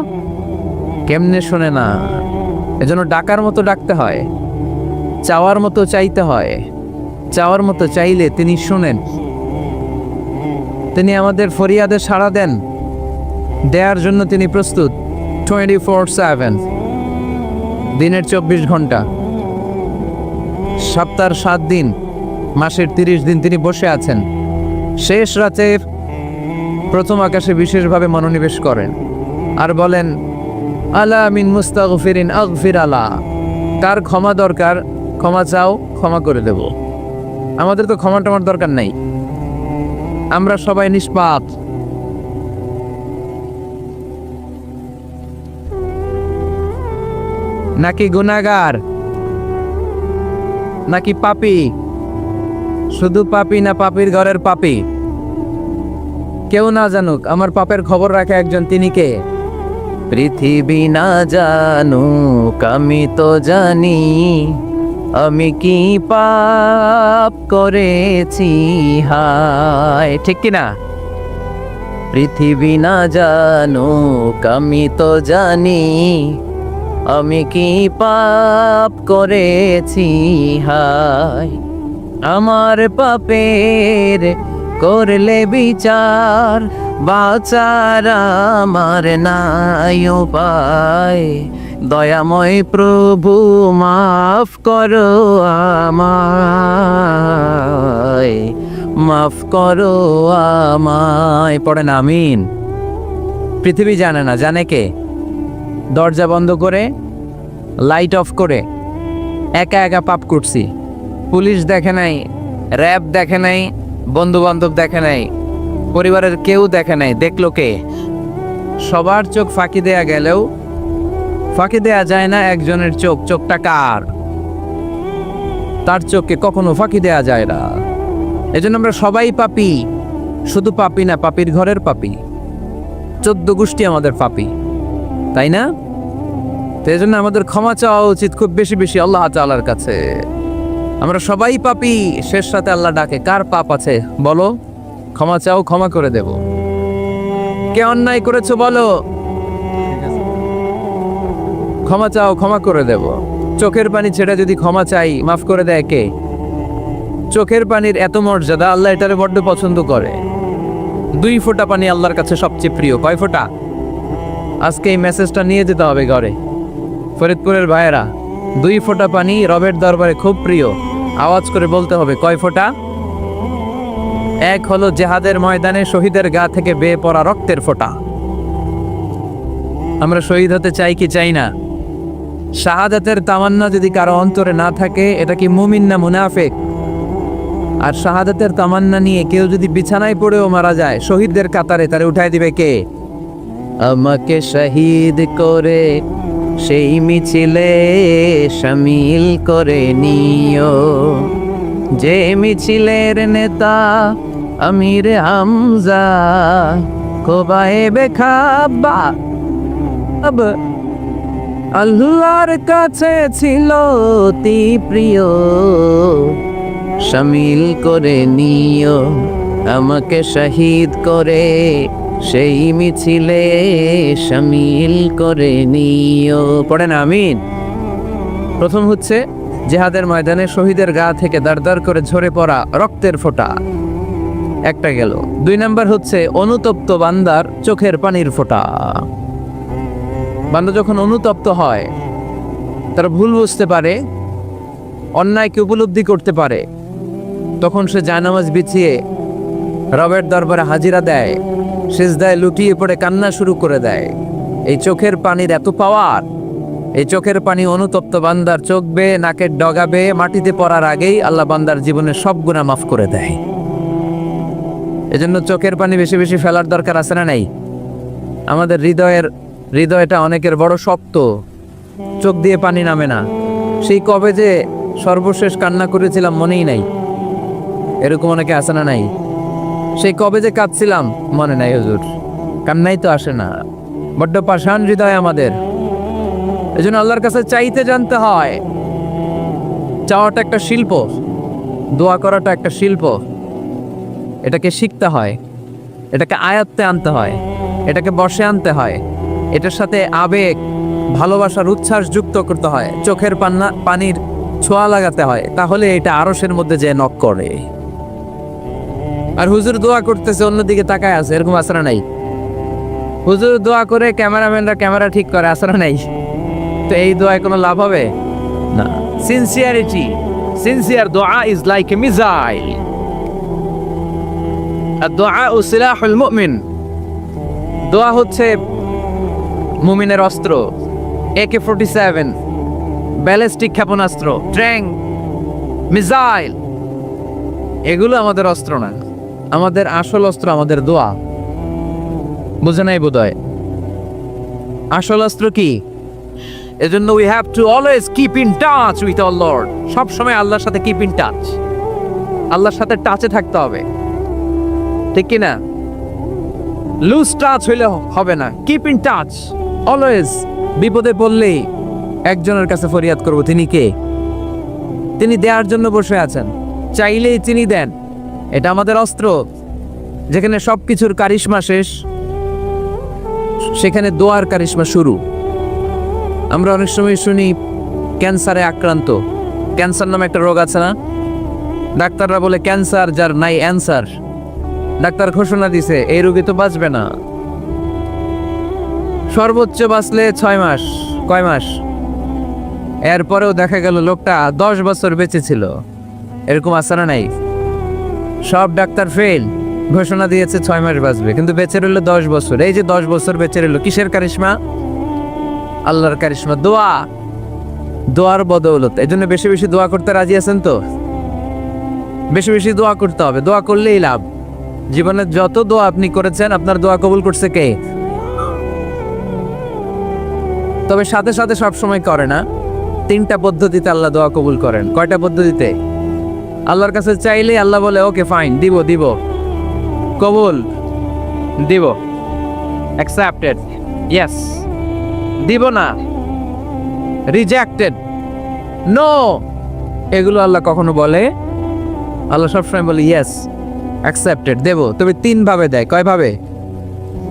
কেমনে শোনে না। এজন্য ডাকার মতো ডাকতে হয়, চাওয়ার মতো চাইতে হয়। চাওয়ার মতো চাইলে তিনি শোনেন, তিনি আমাদের ফরিয়াদে সাড়া দেন, দেওয়ার জন্য তিনি প্রস্তুত 24/7, দিনের 24 ঘন্টা, সপ্তাহের 7 দিন, মাসের 30 দিন তিনি বসে আছেন। শেষ রাতে প্রথম আকাশে বিশেষভাবে মনোনিবেশ করেন আর বলেন, আলা মিন মুস্তাগফিরিন আগফির আলা। কার ক্ষমা দরকার ক্ষমা চাও, ক্ষমা করে দেব। আমাদের তো ক্ষমা টমার দরকার নাই, আমরা সবাই নিষ্পাপ। নাকি গুনাহগার? নাকি পাপী? শুধু পাপী না পাপীর ঘরের পাপী? কেউ না জানুক, আমার পাপের খবর রাখে একজন, তিনি কে? পৃথিবী না জানুক আমি তো জানি, আমি কি পাপ করেছি হায়, ঠিক কিনা? পৃথিবী না জানুক আমি তো জানি, আমি কি পাপ করেছি হায়। আমার পাপের করলে বিচার, বাঁচার আমার নাই উপায়। দয়াময় প্রভু মাফ করো আমায়, মাফ করো আমায়। পড়েন আমিন। পৃথিবী জানে না, জানে কে? দরজা বন্ধ করে, লাইট অফ করে একা একা পাপ করছি। পুলিশ দেখে নাই, র্যাব দেখে নাই, বন্ধু বান্ধব দেখে নাই, পরিবারের কেউ দেখে নাই। দেখলো কে? সবার চোখ ফাঁকি দেয়া গেলেও ফাঁকি দেয়া যায় না একজনের চোখ। চোখটা কার? তার চোখকে কখনো ফাঁকি দেয়া যায় না। এজন্য আমরা সবাই পাপী। শুধু পাপী না, পাপীর ঘরের পাপী। 14 গোষ্ঠী আমাদের পাপী, তাই না? তো এই জন্য আমাদের ক্ষমা চাওয়া উচিত খুব বেশি বেশি আল্লাহ তাআলার কাছে। আমরা সবাই পাপী। শেষ রাতে আল্লাহ ডাকে, কার পাপ আছে বলো, ক্ষমা চাও, ক্ষমা করে দেব। কে অন্যায় করেছো বলো, ক্ষমা চাও, ক্ষমা করে দেব। চোখের পানি ছেড়ে যদি ক্ষমা চাই, মাফ করে দেয় কে? চোখের পানির এত মর্যাদা, আল্লাহ এটারে বড্ড পছন্দ করে। 2 ফোঁটা পানি আল্লাহর কাছে সবচেয়ে প্রিয়। কয় ফোঁটা? আজকে এই মেসেজটা নিয়ে যেতে হবে ঘরে। ফরিদপুরের ভাইয়েরা, 2 ফোঁটা পানি রবের দরবারে খুব প্রিয়। আওয়াজ করে বলতে হবে, কয় ফোঁটা? এক হলো জেহাদের ময়দানে শহীদের গা থেকে বেয়ে পড়া রক্তের ফোঁটা। আমরা শহীদ হতে চাই কি চাই না? শাহাদাতের তামান্না যদি কারো অন্তরে না থাকে, এটা কি মুমিন না মুনাফিক? আর শাহাদাতের তামান্না নিয়ে কেউ যদি বিছানায় পড়েও মারা যায়, শহীদদের কাতারে তারে উঠায় দিবে কে? আমাকে শহীদ করে সেই মিছিলে শামিল করে নিও, যে মিছিলের নেতা আমির হামজা কোবায়েবে খাব্বাব আল্লাহর কাছে ছিল অতি প্রিয়। শামিল করে নিও আমাকে শহীদ করে সেই মিছিলে শামিল করে নিও। পড়েন আমিন। প্রথম হচ্ছে জিহাদের ময়দানে শহীদের গা থেকে দাঁড় করে ঝরে পড়া রক্তের ফোঁটা, একটা গেল। 2 নাম্বার হচ্ছে অনুতপ্ত বান্দার চোখের পানির ফোঁটা। বান্দা যখন অনুতপ্ত হয়, তার ভুল বুঝতে পারে, অন্যায়কে উপলব্ধি করতে পারে, তখন সে জায়নামাজ বিছিয়ে রবের দরবারে হাজিরা দেয়, সিজদায় লুটিয়ে পড়ে কান্না শুরু করে দেয়। এই চোখের পানির এত পাওয়ার। এই চোখের পানি অনুতপ্ত বান্দার চোখ বেয়ে নাকের ডগা বেয়ে মাটিতে পড়ার আগেই আল্লাহ বান্দার জীবনের সব গুনাহ মাফ করে দেয়। এজন্য চোখের পানি বেশি বেশি ফেলার দরকার আছে না নাই? আমাদের হৃদয়টা অনেকের বড় শক্ত, চোখ দিয়ে পানি নামে না। সেই কবে যে সর্বশেষ কান্না করেছিলাম মনেই নাই, এরকম অনেকে আছে না নাই? সেই কবে যে কাঁদছিলাম মনে নাই হুজুর, কান্নাই তো আসে না। বড্ড পাষাণ হৃদয় আমাদের। এজন্য আল্লাহর কাছে চাইতে জানতে হয়। চাওয়াটা একটা শিল্প, দোয়া করাটা একটা শিল্প। এটাকে শিখতে হয়, এটাকে আয়ত্তে আনতে হয়, এটাকে বশে আনতে হয়, এটার সাথে আবেগ, ভালোবাসার উচ্ছ্বাস যুক্ত করতে হয়, চোখের পানির ছোঁয়া লাগাতে হয়, তাহলে এটা আরশের মধ্যে যে নক করে। আর হুজুর দোয়া করতেছে, অন্যদিকে তাকায় আছে, এরকম আসরা নাই? হুজুর দোয়া করে ক্যামেরাম্যানরা ক্যামেরা ঠিক করে, আসরা নাই? তো এই দোয়ায় কোনো লাভ হবে না। সিনসিয়ার দোয়া ইজ লাইক এ মিসাইল। আর দোয়া সিলাহুল মুমিন। দোয়া হচ্ছে মুমিনের অস্ত্র। AK-47, ব্যালিস্টিক ক্ষেপণাস্ত্র, ট্যাঙ্ক, মিসাইল, এগুলো আমাদের অস্ত্র না। আমাদের আসল অস্ত্র আমাদের দোয়া। বুঝে নাই বোধহয়? আসল অস্ত্র কি? এজন্য we have to always keep in touch with our Lord. সব সময় আল্লাহর সাথে কিপ ইন টাচ, আল্লাহর সাথে টাচে থাকতে হবে, ঠিক কি না? লুজ টাচ হইলে হবে না, কিপ ইন টাচ অলওয়েজ। বিপদে পড়লেই একজনের কাছে ফরিয়াদ করব, তিনি কে? তিনি দেওয়ার জন্য বসে আছেন, চাইলেই তিনি দেন। এটা আমাদের অস্ত্র। যেখানে সবকিছুর কারিশমা শেষ, সেখানে দোয়ার কারিশমা শুরু। আমরা অনেক সময় শুনি ক্যান্সারে আক্রান্ত, ক্যান্সার নামে একটা রোগ আছে না? ডাক্তাররা বলে ক্যান্সার যার নাই অ্যান্সার। ডাক্তার ঘোষণা দিছে এই রোগী তো বাঁচবে না, সর্বোচ্চ বাঁচলে 6 মাস। কয় মাস? এরপরেও দেখা গেল লোকটা 10 বছর বেঁচে ছিল। এরকম আছে না নাই? সব ডাক্তার ফেল, ঘোষণা দিয়েছে 6 মাস বাঁচবে, কিন্তু বেঁচে রইল 10 বছর। এই যে 10 বছর বেঁচে রইল, কিসের কারিশমা? আল্লাহর কারিশমা, দোয়া, দোয়ার বদৌলত। এই জন্য বেশি বেশি দোয়া করতে রাজি আছেন তো? বেশি বেশি দোয়া করতে হবে, দোয়া করলেই লাভ। জীবনে যত দোয়া আপনি করেছেন, আপনার দোয়া কবুল করছে কে? তবে সাথে সাথে সব সময় করে না। 3টা পদ্ধতিতে আল্লাহ দোয়া কবুল করেন। কয়টা পদ্ধতিতে? আল্লাহর কাছে চাইলে আল্লাহ বলে ওকে ফাইন, দিব দিব, কবুল, দিব, অ্যাকসেপ্টেড, ইয়েস। দিব না, রিজেক্টেড, নো, এগুলো আল্লাহ কখনো বলে? আল্লাহ সবসময় বলে ইয়েস, অ্যাকসেপ্টেড, দেব। তবে 3 ভাবে দেয়। কয় ভাবে?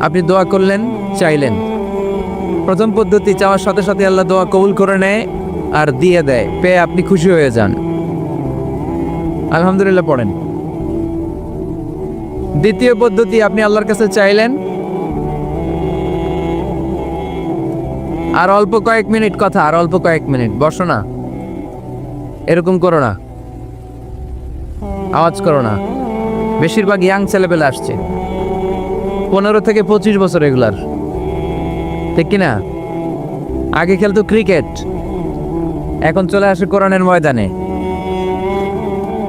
আপনি দোয়া করলেন, চাইলেন। প্রথম পদ্ধতি, চাওয়ার সাথে সাথে আল্লাহ দোয়া কবুল করে নেয় আর দিয়ে দেয়, পেয়ে আপনি খুশি হয়ে যান, আলহামদুলিল্লাহ পড়েন। দ্বিতীয় পদ্ধতি, আপনি আল্লাহর কাছে চাইলেন, আর অল্প কয়েক মিনিট কথা, আর অল্প কয়েক মিনিট, বসো না, এরকম করো না, আওয়াজ করো না। বেশিরভাগ ইয়াং ছেলেপেলে আসছে, 15 থেকে 25 বছর, এগুলার, ঠিক কিনা? আগে খেলতো ক্রিকেট, এখন চলে আসে কোরআনের ময়দানে।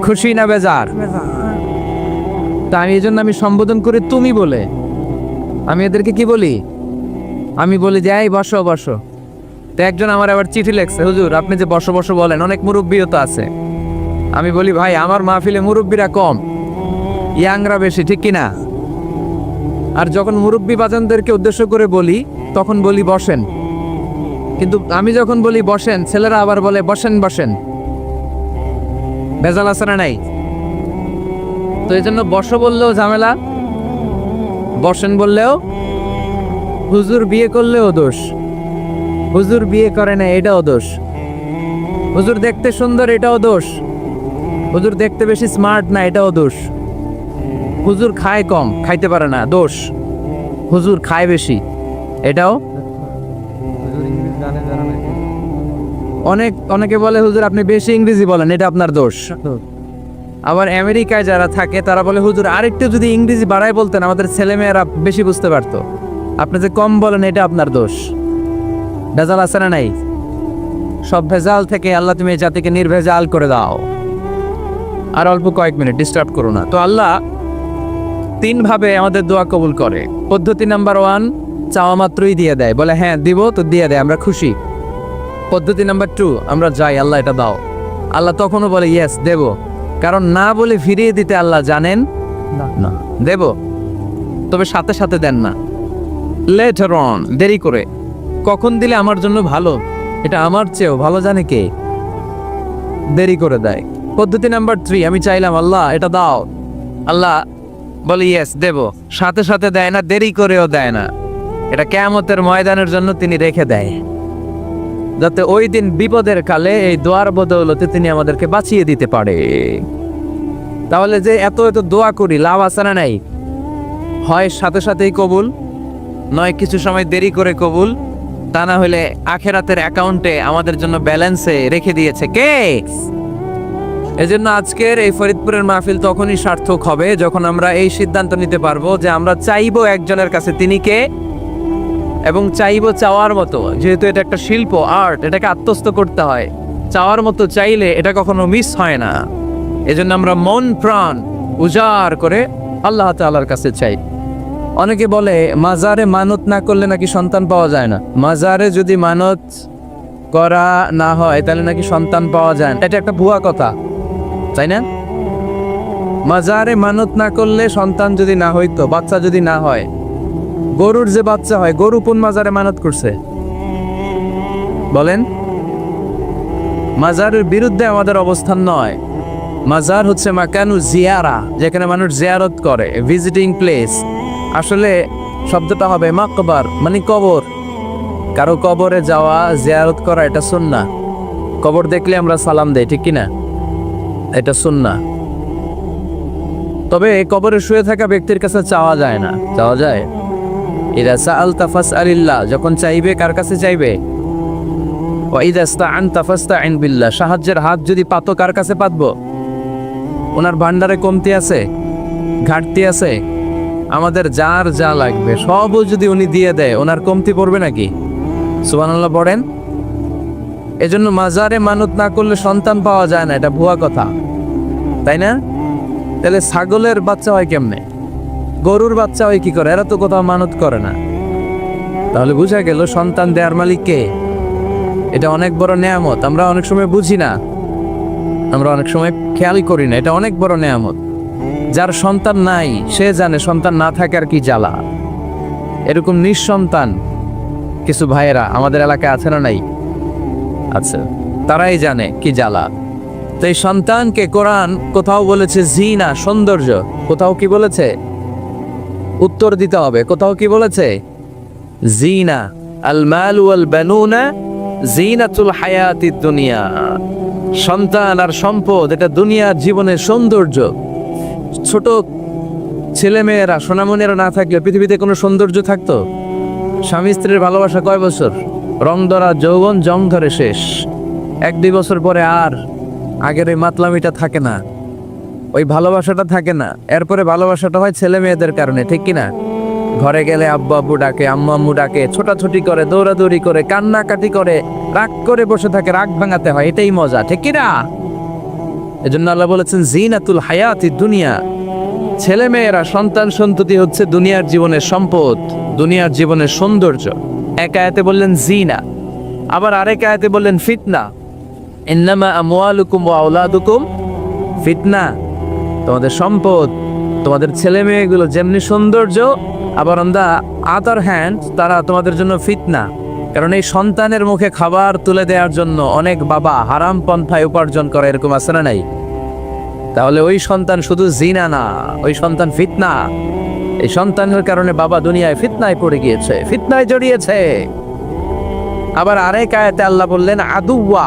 খুশি না বেজার? তা আমি এই জন্য আমি সম্বোধন করি তুমি বলে। আমি এদেরকে কি বলি? আমি বলি যে এই বসো বসো। তো একজন আমার আবার চিঠি লেখছে, হুজুর আপনি যে বসো বসো বলেন, অনেক মুরব্বিও তো আছে। আমি বলি ভাই, আমার মাহফিলে মুরব্বিরা কম, ইয়াংরা বেশি, ঠিক কিনা? আর যখন মুরব্বি বাজানদেরকে উদ্দেশ্য করে বলি, তখন বলি বসেন। কিন্তু আমি যখন বলি বসেন, ছেলেরা আবার বলে বসেন বসেন। ভেজাল আছে না নাই? তো এই জন্য বসো বললেও ঝামেলা, বসেন বললেও। হুজুর বিয়ে করলেও দোষ, হুজুর বিয়ে করে না এটাও দোষ, হুজুর দেখতে সুন্দর এটাও দোষ, হুজুর দেখতে বেশি স্মার্ট না এটাও দোষ, হুজুর খায় কম, খাইতে পারে না, দোষ, হুজুর খায় বেশি, এটাও। অনেকে বলে হুজুর আপনি বেশি ইংরেজি বলেন, এটা আপনার দোষ। আবার আমেরিকায় যারা থাকে তারা বলে হুজুর আরেকটু যদি ইংরেজি বাড়ায় বলতেন, আমাদের ছেলেমেয়েরা বেশি বুঝতে পারতো। আপনি যে কম বলেন, এটা আপনার দোষ। ভেজাল আছে না নাই? সব ভেজাল থেকে আল্লাহ তুমি এই জাতিকে নির্ভেজাল করে দাও। আর অল্প কয়েক মিনিট, ডিস্টার্ব করো না। তো আল্লাহ 3 ভাবে আমাদের দোয়া কবুল করে। পদ্ধতি নাম্বার 1, চাওয়া মাত্রই দিয়ে দেয়, বলে হ্যাঁ দিব, তো দিয়ে দেয়, আমরা খুশি। পদ্ধতি নাম্বার 2, আমরা যাই, আল্লাহ এটা দাও, আল্লাহ তখনও বলে ইয়েস দেব। কারণ না বলে ফিরিয়ে দিতে আল্লাহ জানেন না, দেব, তবে সাথে সাথে দেন না, লেটার অন, দেরি করে। কখন দিলে আমার জন্য ভালো, এটা আমার চেয়েও ভালো জানে কে? দেরি করে দেয়। পদ্ধতি নাম্বার 3, আমি চাইলাম আল্লাহ এটা দাও, আল্লাহ বলে ইয়েস দেব, সাথে সাথে দেয় না, দেরি করেও দেয় না। এটা কিয়ামতের ময়দানের জন্য তিনি রেখে দেয়, যাতে ওই দিন বিপদের কালে এই দোয়ার বদৌলতে তিনি আমাদেরকে বাঁচিয়ে দিতে পারে। তাহলে যে এত এত দোয়া করি, লাভ আছে না নাই? হয় সাথে সাথেই কবুল, নয় কিছু সময় দেরি করে কবুল, তা না হলে আখেরাতের অ্যাকাউন্টে আমাদের জন্য ব্যালেন্সে রেখে দিয়েছে কে? এজন্য আজকের এই ফরিদপুরের মাহফিল তখনই সার্থক হবে যখন আমরা এই সিদ্ধান্ত নিতে পারবো যে আমরা চাইবো একজনের কাছে, তিনি কে? এবং চাইবো চাওয়ার মতো। যেহেতু এটা একটা শিল্প, আর্ট, এটাকে আত্মস্থ করতে হয়। চাওয়ার মতো চাইলে এটা কখনো মিস হয় না। এজন্য আমরা মন প্রাণ উজাড় করে আল্লাহ তাআলার কাছে চাই। অনেকে বলে মাজারে মানত না করলে নাকি সন্তান পাওয়া যায় না। মাজারে যদি মানত করা না হয় তাহলে নাকি সন্তান পাওয়া যায় না। এটা একটা ভুয়া কথা, তাই না? মাজারে মানত না করলে সন্তান যদি না হইতো, বাচ্চা যদি না হয়, গরুর যে বাচ্চা হয়, গরু কোন মাজারে মানত করছে বলেন? মাজারের বিরুদ্ধে আমাদের অবস্থান নয়। মাজার হচ্ছে মাকানু জিয়ারা, যেখানে মানুষ জিয়ারত করে, ভিজিটিং প্লেস। আসলে শব্দটা হবে মাকবার, মানে কবর। কারো কবরে যাওয়া, জিয়ারত করা, এটা সুন্নাহ। কবর দেখলে আমরা সালাম দেই, ঠিক কিনা? এটা সুন্নাহ। তবে কবরে শুয়ে থাকা ব্যক্তির কাছে চাওয়া যায় না। চাওয়া যায়? ইদা সাআলতা ফাসআলিল্লাহ, যখন চাইবে কার কাছে চাইবে? ওয়া ইদা ইসতাআনতা ফাসতাইন বিল্লাহ, সাহায্যের হাত যদি পাতো কার কাছে পাতবো? ওনার ভান্ডারে কমতি আছে, ঘাটতি আছে? আমাদের যার যা লাগবে সবও যদি উনি দিয়ে দেয়, ওনার কমতি পড়বে নাকি? সুবহানাল্লাহ পড়েন। এজন্য মাজারে মানত না করলে সন্তান পাওয়া যায় না, এটা ভুয়া কথা, তাই না? তাহলে ছাগলের বাচ্চা হয় কেমনে, গরুর বাচ্চা হয় কি করে? এরা তো কোথাও মানত করে না। তাহলে বুঝা গেল সন্তান দেওয়ার মালিক কে। এটা অনেক বড় নেয়ামত। আমরা অনেক সময় বুঝি না, আমরা অনেক সময় খেয়াল করি না। এটা অনেক বড় নেয়ামত। যার সন্তান নাই সে জানে সন্তান না থাকার কি জ্বালা। এরকম নিঃসন্তান কিছু ভাইয়েরা আমাদের এলাকায় আছে না নাই? আচ্ছা, তারাই জানে কি জ্বালা। তো এই সন্তানকে কোরআন কোথাও বলেছে জিনা, সৌন্দর্য। কোথাও কি বলেছে? উত্তর দিতে হবে। কোথাও কি বলেছে? জিনা, আল মাল ওয়াল বানুনা জিনাতুল হায়াতিদ দুনিয়া। সন্তান আর সম্পদ এটা দুনিয়ার জীবনের সৌন্দর্য। ছোট ছেলেমেয়েরা, সোনামণিরা না থাকলে পৃথিবীতে কোনো সৌন্দর্য থাকতো? স্বামী স্ত্রীর ভালোবাসা কয় বছর? রং ধরা যৌবন, জং ধরে শেষ। 1-2 বছর পরে আর আগের ওই মাতলামিটা থাকে না, ওই ভালোবাসাটা থাকে না। এরপরে ভালোবাসাটা হয় ছেলে মেয়েদের কারণে, ঠিক কিনা? ঘরে গেলে আব্বু আব্বু ডাকে, আম্মু আম্মু ডাকে, ছোটাছুটি করে, দৌড়াদৌড়ি করে, কান্নাকাটি করে, রাগ করে বসে থাকে, রাগ ভাঙাতে হয়। এটাই মজা, ঠিক কিনা? এজন্য আল্লাহ বলেছেন জিনাতুল হায়াতিদ দুনিয়া। ছেলে মেয়েরা, সন্তান সন্ততি হচ্ছে দুনিয়ার জীবনের সম্পদ, দুনিয়ার জীবনের সৌন্দর্য। এক আয়াতে বললেন জিনা, আবার আরেক আয়াতে বললেন ফিতনা। ইন্নামা আমওয়ালুকুম ওয়া আওলাদুকুম ফিতনা। তোমাদের সম্পদ, তোমাদের ছেলে মেয়েগুলো যেমনি সৌন্দর্য, আবার অন দা আদার হ্যান্ড তারা তোমাদের জন্য ফিতনা। কারণ এই সন্তানের মুখে খাবার তুলে দেওয়ার জন্য অনেক বাবা হারাম পন্থায় উপার্জন করে, এরকম আছে না নাই? তাহলে ওই সন্তান শুধু জিনা না, ওই সন্তান ফিতনা। এই সন্তানের কারণে বাবা দুনিয়ায় ফিতনায় পড়ে গিয়েছে, ফিতনায় জড়িয়েছে। আবার আরেক আয়াতে আল্লাহ বললেন আদুওয়া।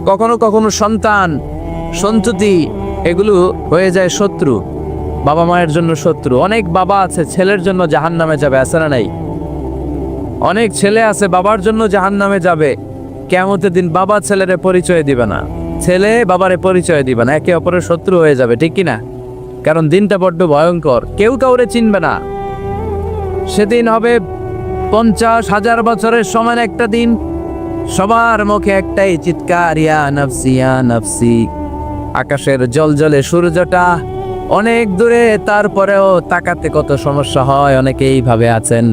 কখনো কখনো সন্তান সন্ততি এগুলো হয়ে যায় শত্রু, বাবা মায়ের জন্য শত্রু। অনেক বাবা আছে ছেলের জন্য জাহান্নামে যাবে, আছে না নাই? অনেক ছেলে আছে বাবার জন্য জাহান্নামে যাবে। কিয়ামতের দিন বাবা ছেলেরে পরিচয় দিবে না, ছেলে বাবারে পরিচয় দিবে না, একে অপরের শত্রু হয়ে যাবে, ঠিক কিনা? কারণ দিনটা বড্ড ভয়ঙ্কর, কেউ কাউরে চিনবে না। সেদিন হবে 50,000 বছরের সমান একটা দিন। সবার মুখে একটাই চিৎকার, ইয়া নাফসি ইয়া নাফসি। আকাশের জলজলে সূর্যটা অনেক দূরে, তারপরেও তাকাতে কত সমস্যা হয়। অনেকে এইভাবে আছেন,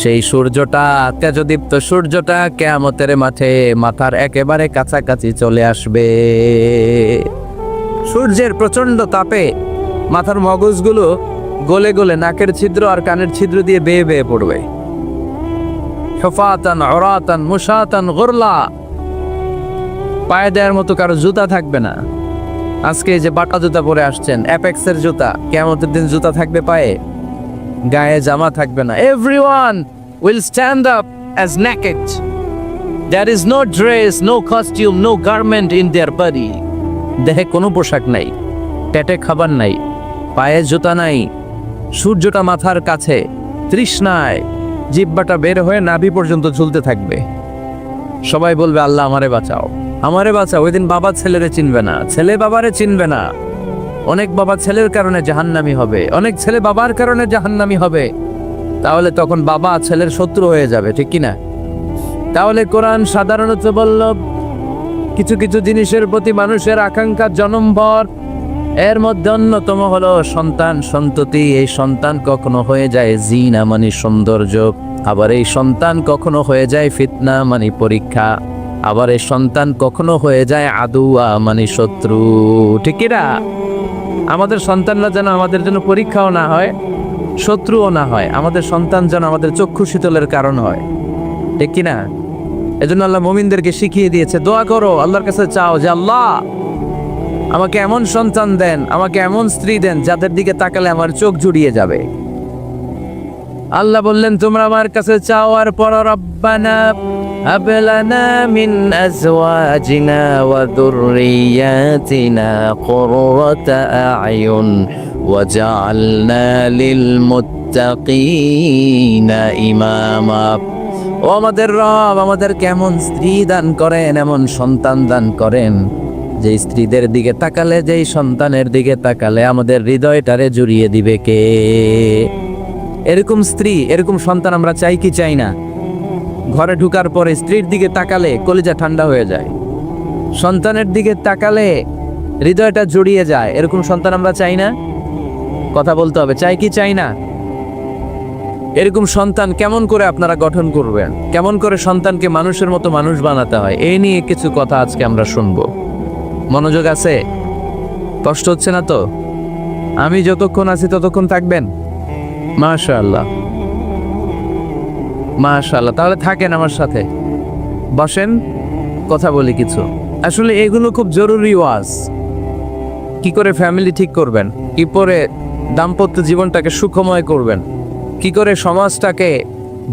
সেই সূর্যটা, তেজদীপ্ত সূর্যটা কিয়ামতের মাঠে মাথার একেবারে কাছাকাছি চলে আসবে। সূর্যের প্রচন্ড তাপে মাথার মগজগুলো গলে গলে নাকের ছিদ্র আর কানের ছিদ্র দিয়ে বেয়ে বেয়ে পড়বে। হুফাতান উরাতান মুশাতান গুরলা। পায়ে দেওয়ার মতো কারো জুতা থাকবে না। আজকে যে বাটা জুতা পরে আসছেন, অ্যাপেক্সের জুতা, কিয়ামতের দিন জুতা থাকবে পায়ে, গায়ে জামা থাকবে না। Everyone will stand up as naked. There is no dress, no costume, no garment in their body. দেহে কোনো পোশাক নাই, পেটে খাবার নাই, পায়ে জুতা নাই, সূর্যটা মাথার কাছে, তৃষ্ণায় জিহ্বাটা বের হয়ে নাভি পর্যন্ত ঝুলতে থাকবে। সবাই বলবে আল্লাহ আমারে বাঁচাও, আমারে বাঁচাও। ওই দিন বাবা ছেলেরে চিনবে না, ছেলে বাবারে চিনবে না। অনেক বাবা ছেলের কারণে জাহান্নামী হবে, অনেক ছেলে বাবার কারণে জাহান্নামী হবে। তাহলে তখন বাবা ছেলের শত্রু হয়ে যাবে, ঠিক কিনা? তাহলে কোরআন সাধারণত বলল কিছু কিছু জিনিসের প্রতি মানুষের আকাঙ্ক্ষা জনমভর, এর মধ্যে অন্যতম হলো সন্তান সন্ততি। এই সন্তান কখনো হয়ে যায় জিনা মানে সৌন্দর্য, আবার এই সন্তান কখনো হয়ে যায় ফিতনা মানে পরীক্ষা, আবার এই সন্তান কখনো হয়ে যায় আদুয়া মানে শত্রু। ঠিক কি না? আমাদের সন্তানরা যেন আমাদের জন্য পরীক্ষাও না হয়, শত্রুও না হয়। আমাদের সন্তান যেন আমাদের চক্ষু শীতলের কারণ হয়। ঠিক কি না? এজন্য আল্লাহ মুমিনদেরকে শিখিয়ে দিয়েছে, দোয়া করো, আল্লাহর কাছে চাও যে আল্লাহ আমাকে এমন সন্তান দেন, আমাকে এমন স্ত্রী দেন যাদের দিকে তাকালে আমার চোখ জুড়িয়ে যাবে। আল্লাহ বললেন তোমরা আমার কাছে চাও, আর পর রব্বানা হাব লানা মিন আজওয়াজিনা ওয়া যুররিয়াতিনা কুররাতা আ'য়ুন ওয়াজআলনা লিল মুত্তাকিনা ইমামা। ও আমাদের রব, আমাদের কেমন স্ত্রী দান করেন, এমন সন্তান দান করেন যে স্ত্রীদের দিকে তাকালে, যেই সন্তানের দিকে তাকালে আমাদের হৃদয়টারে জুড়িয়ে দিবে কে? এরকম স্ত্রী, এরকম সন্তান আমরা চাই কি চাই না? ঘরে ঢুকার পরে স্ত্রীর দিকে তাকালে কলিজা ঠান্ডা হয়ে যায়, সন্তানের দিকে তাকালে হৃদয়টা জড়িয়ে যায়। এরকম সন্তান আমরা চাই না? কথা বলতে হবে, চাই কি চাই না? এরকম সন্তান কেমন করে আপনারা গঠন করবেন, কেমন করে সন্তানকে মানুষের মতো মানুষ বানাতে হয়, এই নিয়ে কিছু কথা আজকে আমরা শুনবো। মনোযোগ আছে? কষ্ট হচ্ছে না তো? আমি যতক্ষণ আছি ততক্ষণ থাকবেন? মাশাআল্লাহ, মাশাআল্লাহ। তাহলে থাকেন আমার সাথে, বসেন, কথা বলি কিছু। আসলে এগুলো খুব জরুরি ওয়াজ। কি করে ফ্যামিলি ঠিক করবেন, কি করে দাম্পত্য জীবনটাকে সুখময় করবেন, কি করে সমাজটাকে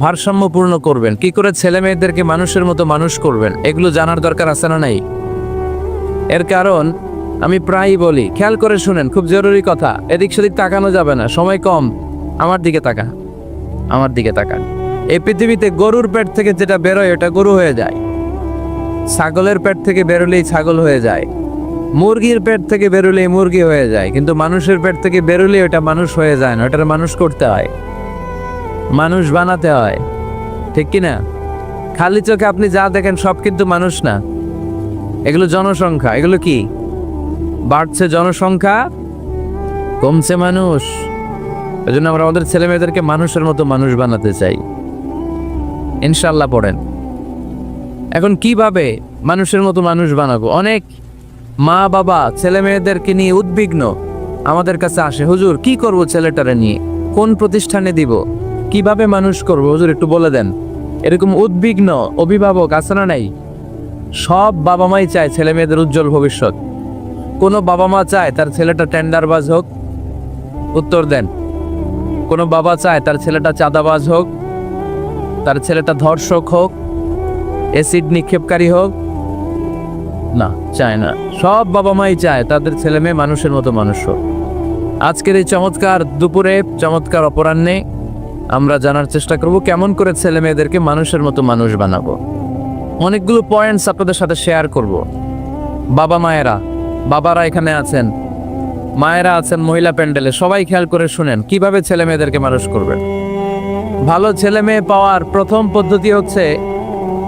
ভারসাম্যপূর্ণ করবেন, কি করে ছেলে মেয়েদেরকে মানুষের মতো মানুষ করবেন, এগুলো জানার দরকার আছে না নাই? এর কারণ আমি প্রায়ই বলি, খেয়াল করে শুনেন, খুব জরুরি কথা, এদিক সেদিক তাকানো যাবে না, সময় কম। আমার দিকে তাকান, আমার দিকে তাকান। এই পৃথিবীতে গরুর পেট থেকে যেটা বেরোয় ওটা গরু হয়ে যায়, ছাগলের পেট থেকে বেরোলেই ছাগল হয়ে যায়, মুরগির পেট থেকে বেরোলেই মুরগি হয়ে যায়, কিন্তু মানুষের পেট থেকে বেরোলেই ওটা মানুষ হয়ে যায় না, ওটার মানুষ করতে হয়, মানুষ বানাতে হয়। ঠিক কি না? খালি চোখে আপনি যা দেখেন সব কিন্তু মানুষ না, এগুলো জনসংখ্যা। এগুলো কি? বাড়ছে জনসংখ্যা, কমছে মানুষ। এই জন্য আমরা আমাদের ছেলে মেয়েদেরকে মানুষের মতো মানুষ বানাতে চাই। ইনশাল্লাহ পড়েন। এখন কিভাবে মানুষের মতো মানুষ বানাবো? অনেক মা বাবা ছেলে মেয়েদেরকে নিয়ে উদ্বিগ্ন, আমাদের কাছে আসে, হুজুর কি করব ছেলেটারে নিয়ে, কোন প্রতিষ্ঠানে দিব, কিভাবে মানুষ করব হুজুর একটু বলে দেন। এরকম উদ্বিগ্ন অভিভাবক আছে না নাই? সব বাবা মাই চায় ছেলে মেয়েদের উজ্জ্বল ভবিষ্যৎ। কোনো বাবা মা চায় তার ছেলেটা টেন্ডারবাজ হোক? উত্তর দেন। কোনো বাবা চায় তার ছেলেটা চাঁদাবাজ হোক, তার ছেলেটা ধর্ষক হোক, অ্যাসিড নিক্ষেপকারী হোক? না, চায় না। সব বাবা মাই চায় তাদের ছেলে মেয়ে মানুষের মতো মানুষ হোক। আজকের এই চমৎকার দুপুরে, চমৎকার অপরাহ্নে আমরা জানার চেষ্টা করব কেমন করে ছেলে মেয়েদেরকে মানুষের মতো মানুষ বানাবো। অনেকগুলো পয়েন্টস আপনাদের সাথে শেয়ার করব। বাবা মায়েরা, বাবারা এখানে আছেন, মায়েরা আছেন মহিলা প্যান্ডেলে, সবাই খেয়াল করে শুনেন কিভাবে ছেলে মেয়েদেরকে মানুষ করবেন। ভালো ছেলে মেয়ে পাওয়ার প্রথম পদ্ধতি হচ্ছে,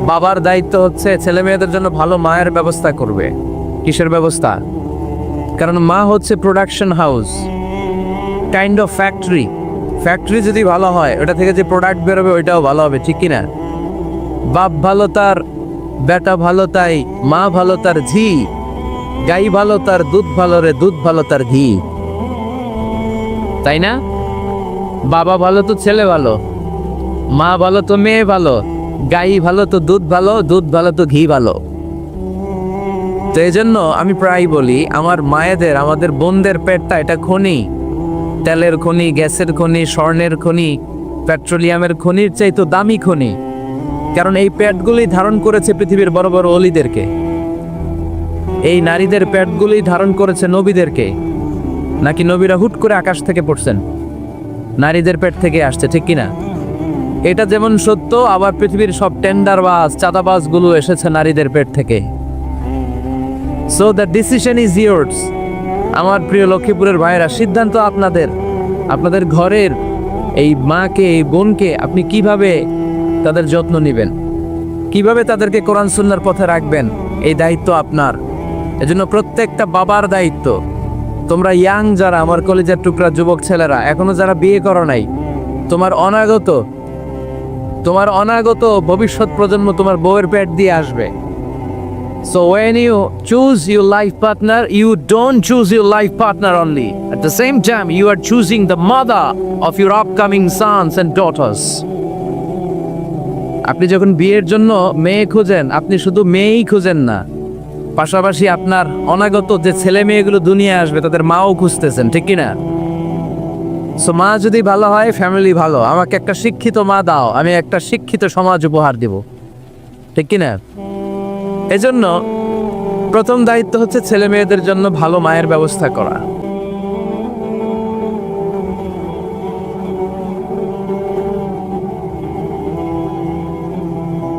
বাবার দায়িত্ব হচ্ছে ছেলে মেয়েদের জন্য ভালো মায়ের ব্যবস্থা করবে। কিসের ব্যবস্থা? কারণ মা হচ্ছে production house, kind of factory. Factory যদি ভালো হয়, ওটা থেকে যে প্রোডাক্ট বেরোবে ওইটাও ভালো হবে। ঠিক কিনা? বাপ ভালো তার বেটা ভালো, তাই মা ভালো তার ঝি, গাই ভালো তার দুধ ভালো রে, দুধ ভালো তার ঘি। তাই না? বাবা ভালো তো ছেলে ভালো, মা ভালো তো মেয়ে ভালো, গাই ভালো তো দুধ ভালো, দুধ ভালো তো ঘি ভালো। তো এই জন্য আমি প্রায় বলি, আমার মায়েদের, আমাদের বোনদের পেটটা এটা খনি, তেলের খনি, গ্যাসের খনি, স্বর্ণের খনি, পেট্রোলিয়ামের খনির চাইতো দামি খনি। কারণ এই পেটগুলি ধারণ করেছে পৃথিবীর বড় বড় অলিদেরকে, এই নারীদের পেটগুলি ধারণ করেছে নবীদেরকে। নাকি নবীরা হুট করে আকাশ থেকে পড়ছেন? নারীদের পেট থেকে আসছে। ঠিক কিনা? এটা যেমন সত্য, আবার পৃথিবীর সব টেন্ডারবাজ, চাঁদাবাজগুলো এসেছে নারীদের পেট থেকে। So the decision is yours. আমার প্রিয় লক্ষ্মীপুরের ভাইয়েরা, সিদ্ধান্ত আপনাদের। আপনাদের ঘরের এই মাকে, এই বোনকে আপনি কিভাবে তাদের যত্ন নেবেন, কিভাবে তাদেরকে কোরআন সুন্নাহর পথে রাখবেন, এই দায়িত্ব আপনার। এজন্য প্রত্যেকটা বাবার দায়িত্ব, তোমরা ইয়াং যারা, আমার কলেজের টুকরা যুবক ছেলেরা, এখনো যারা বিয়ে করো নাই, তোমার অনাগত ভবিষ্যৎ প্রজন্ম তোমার বউয়ের পেট দিয়ে আসবে। So when you choose your life partner, you don't choose your life partner only. At the same time, you are choosing the mother of your upcoming sons and daughters. আপনি যখন বিয়ের জন্য মেয়ে খুঁজেন, আপনি শুধু মেয়েই খুঁজেন না, পাশাপাশি আপনার অনাগত যে ছেলে মেয়েগুলো দুনিয়া আসবে তাদের মাও খুঁজতেছেন, ঠিক কিনা? সো মা যদি ভালো হয়, ফ্যামিলি ভালো। আমাকে একটা শিক্ষিত মা দাও, আমি একটা শিক্ষিত সমাজ উপহার দিব, ঠিক কিনা? এজন্য প্রথম দায়িত্ব হচ্ছে ছেলে মেয়েদের জন্য ভালো মায়ের ব্যবস্থা করা।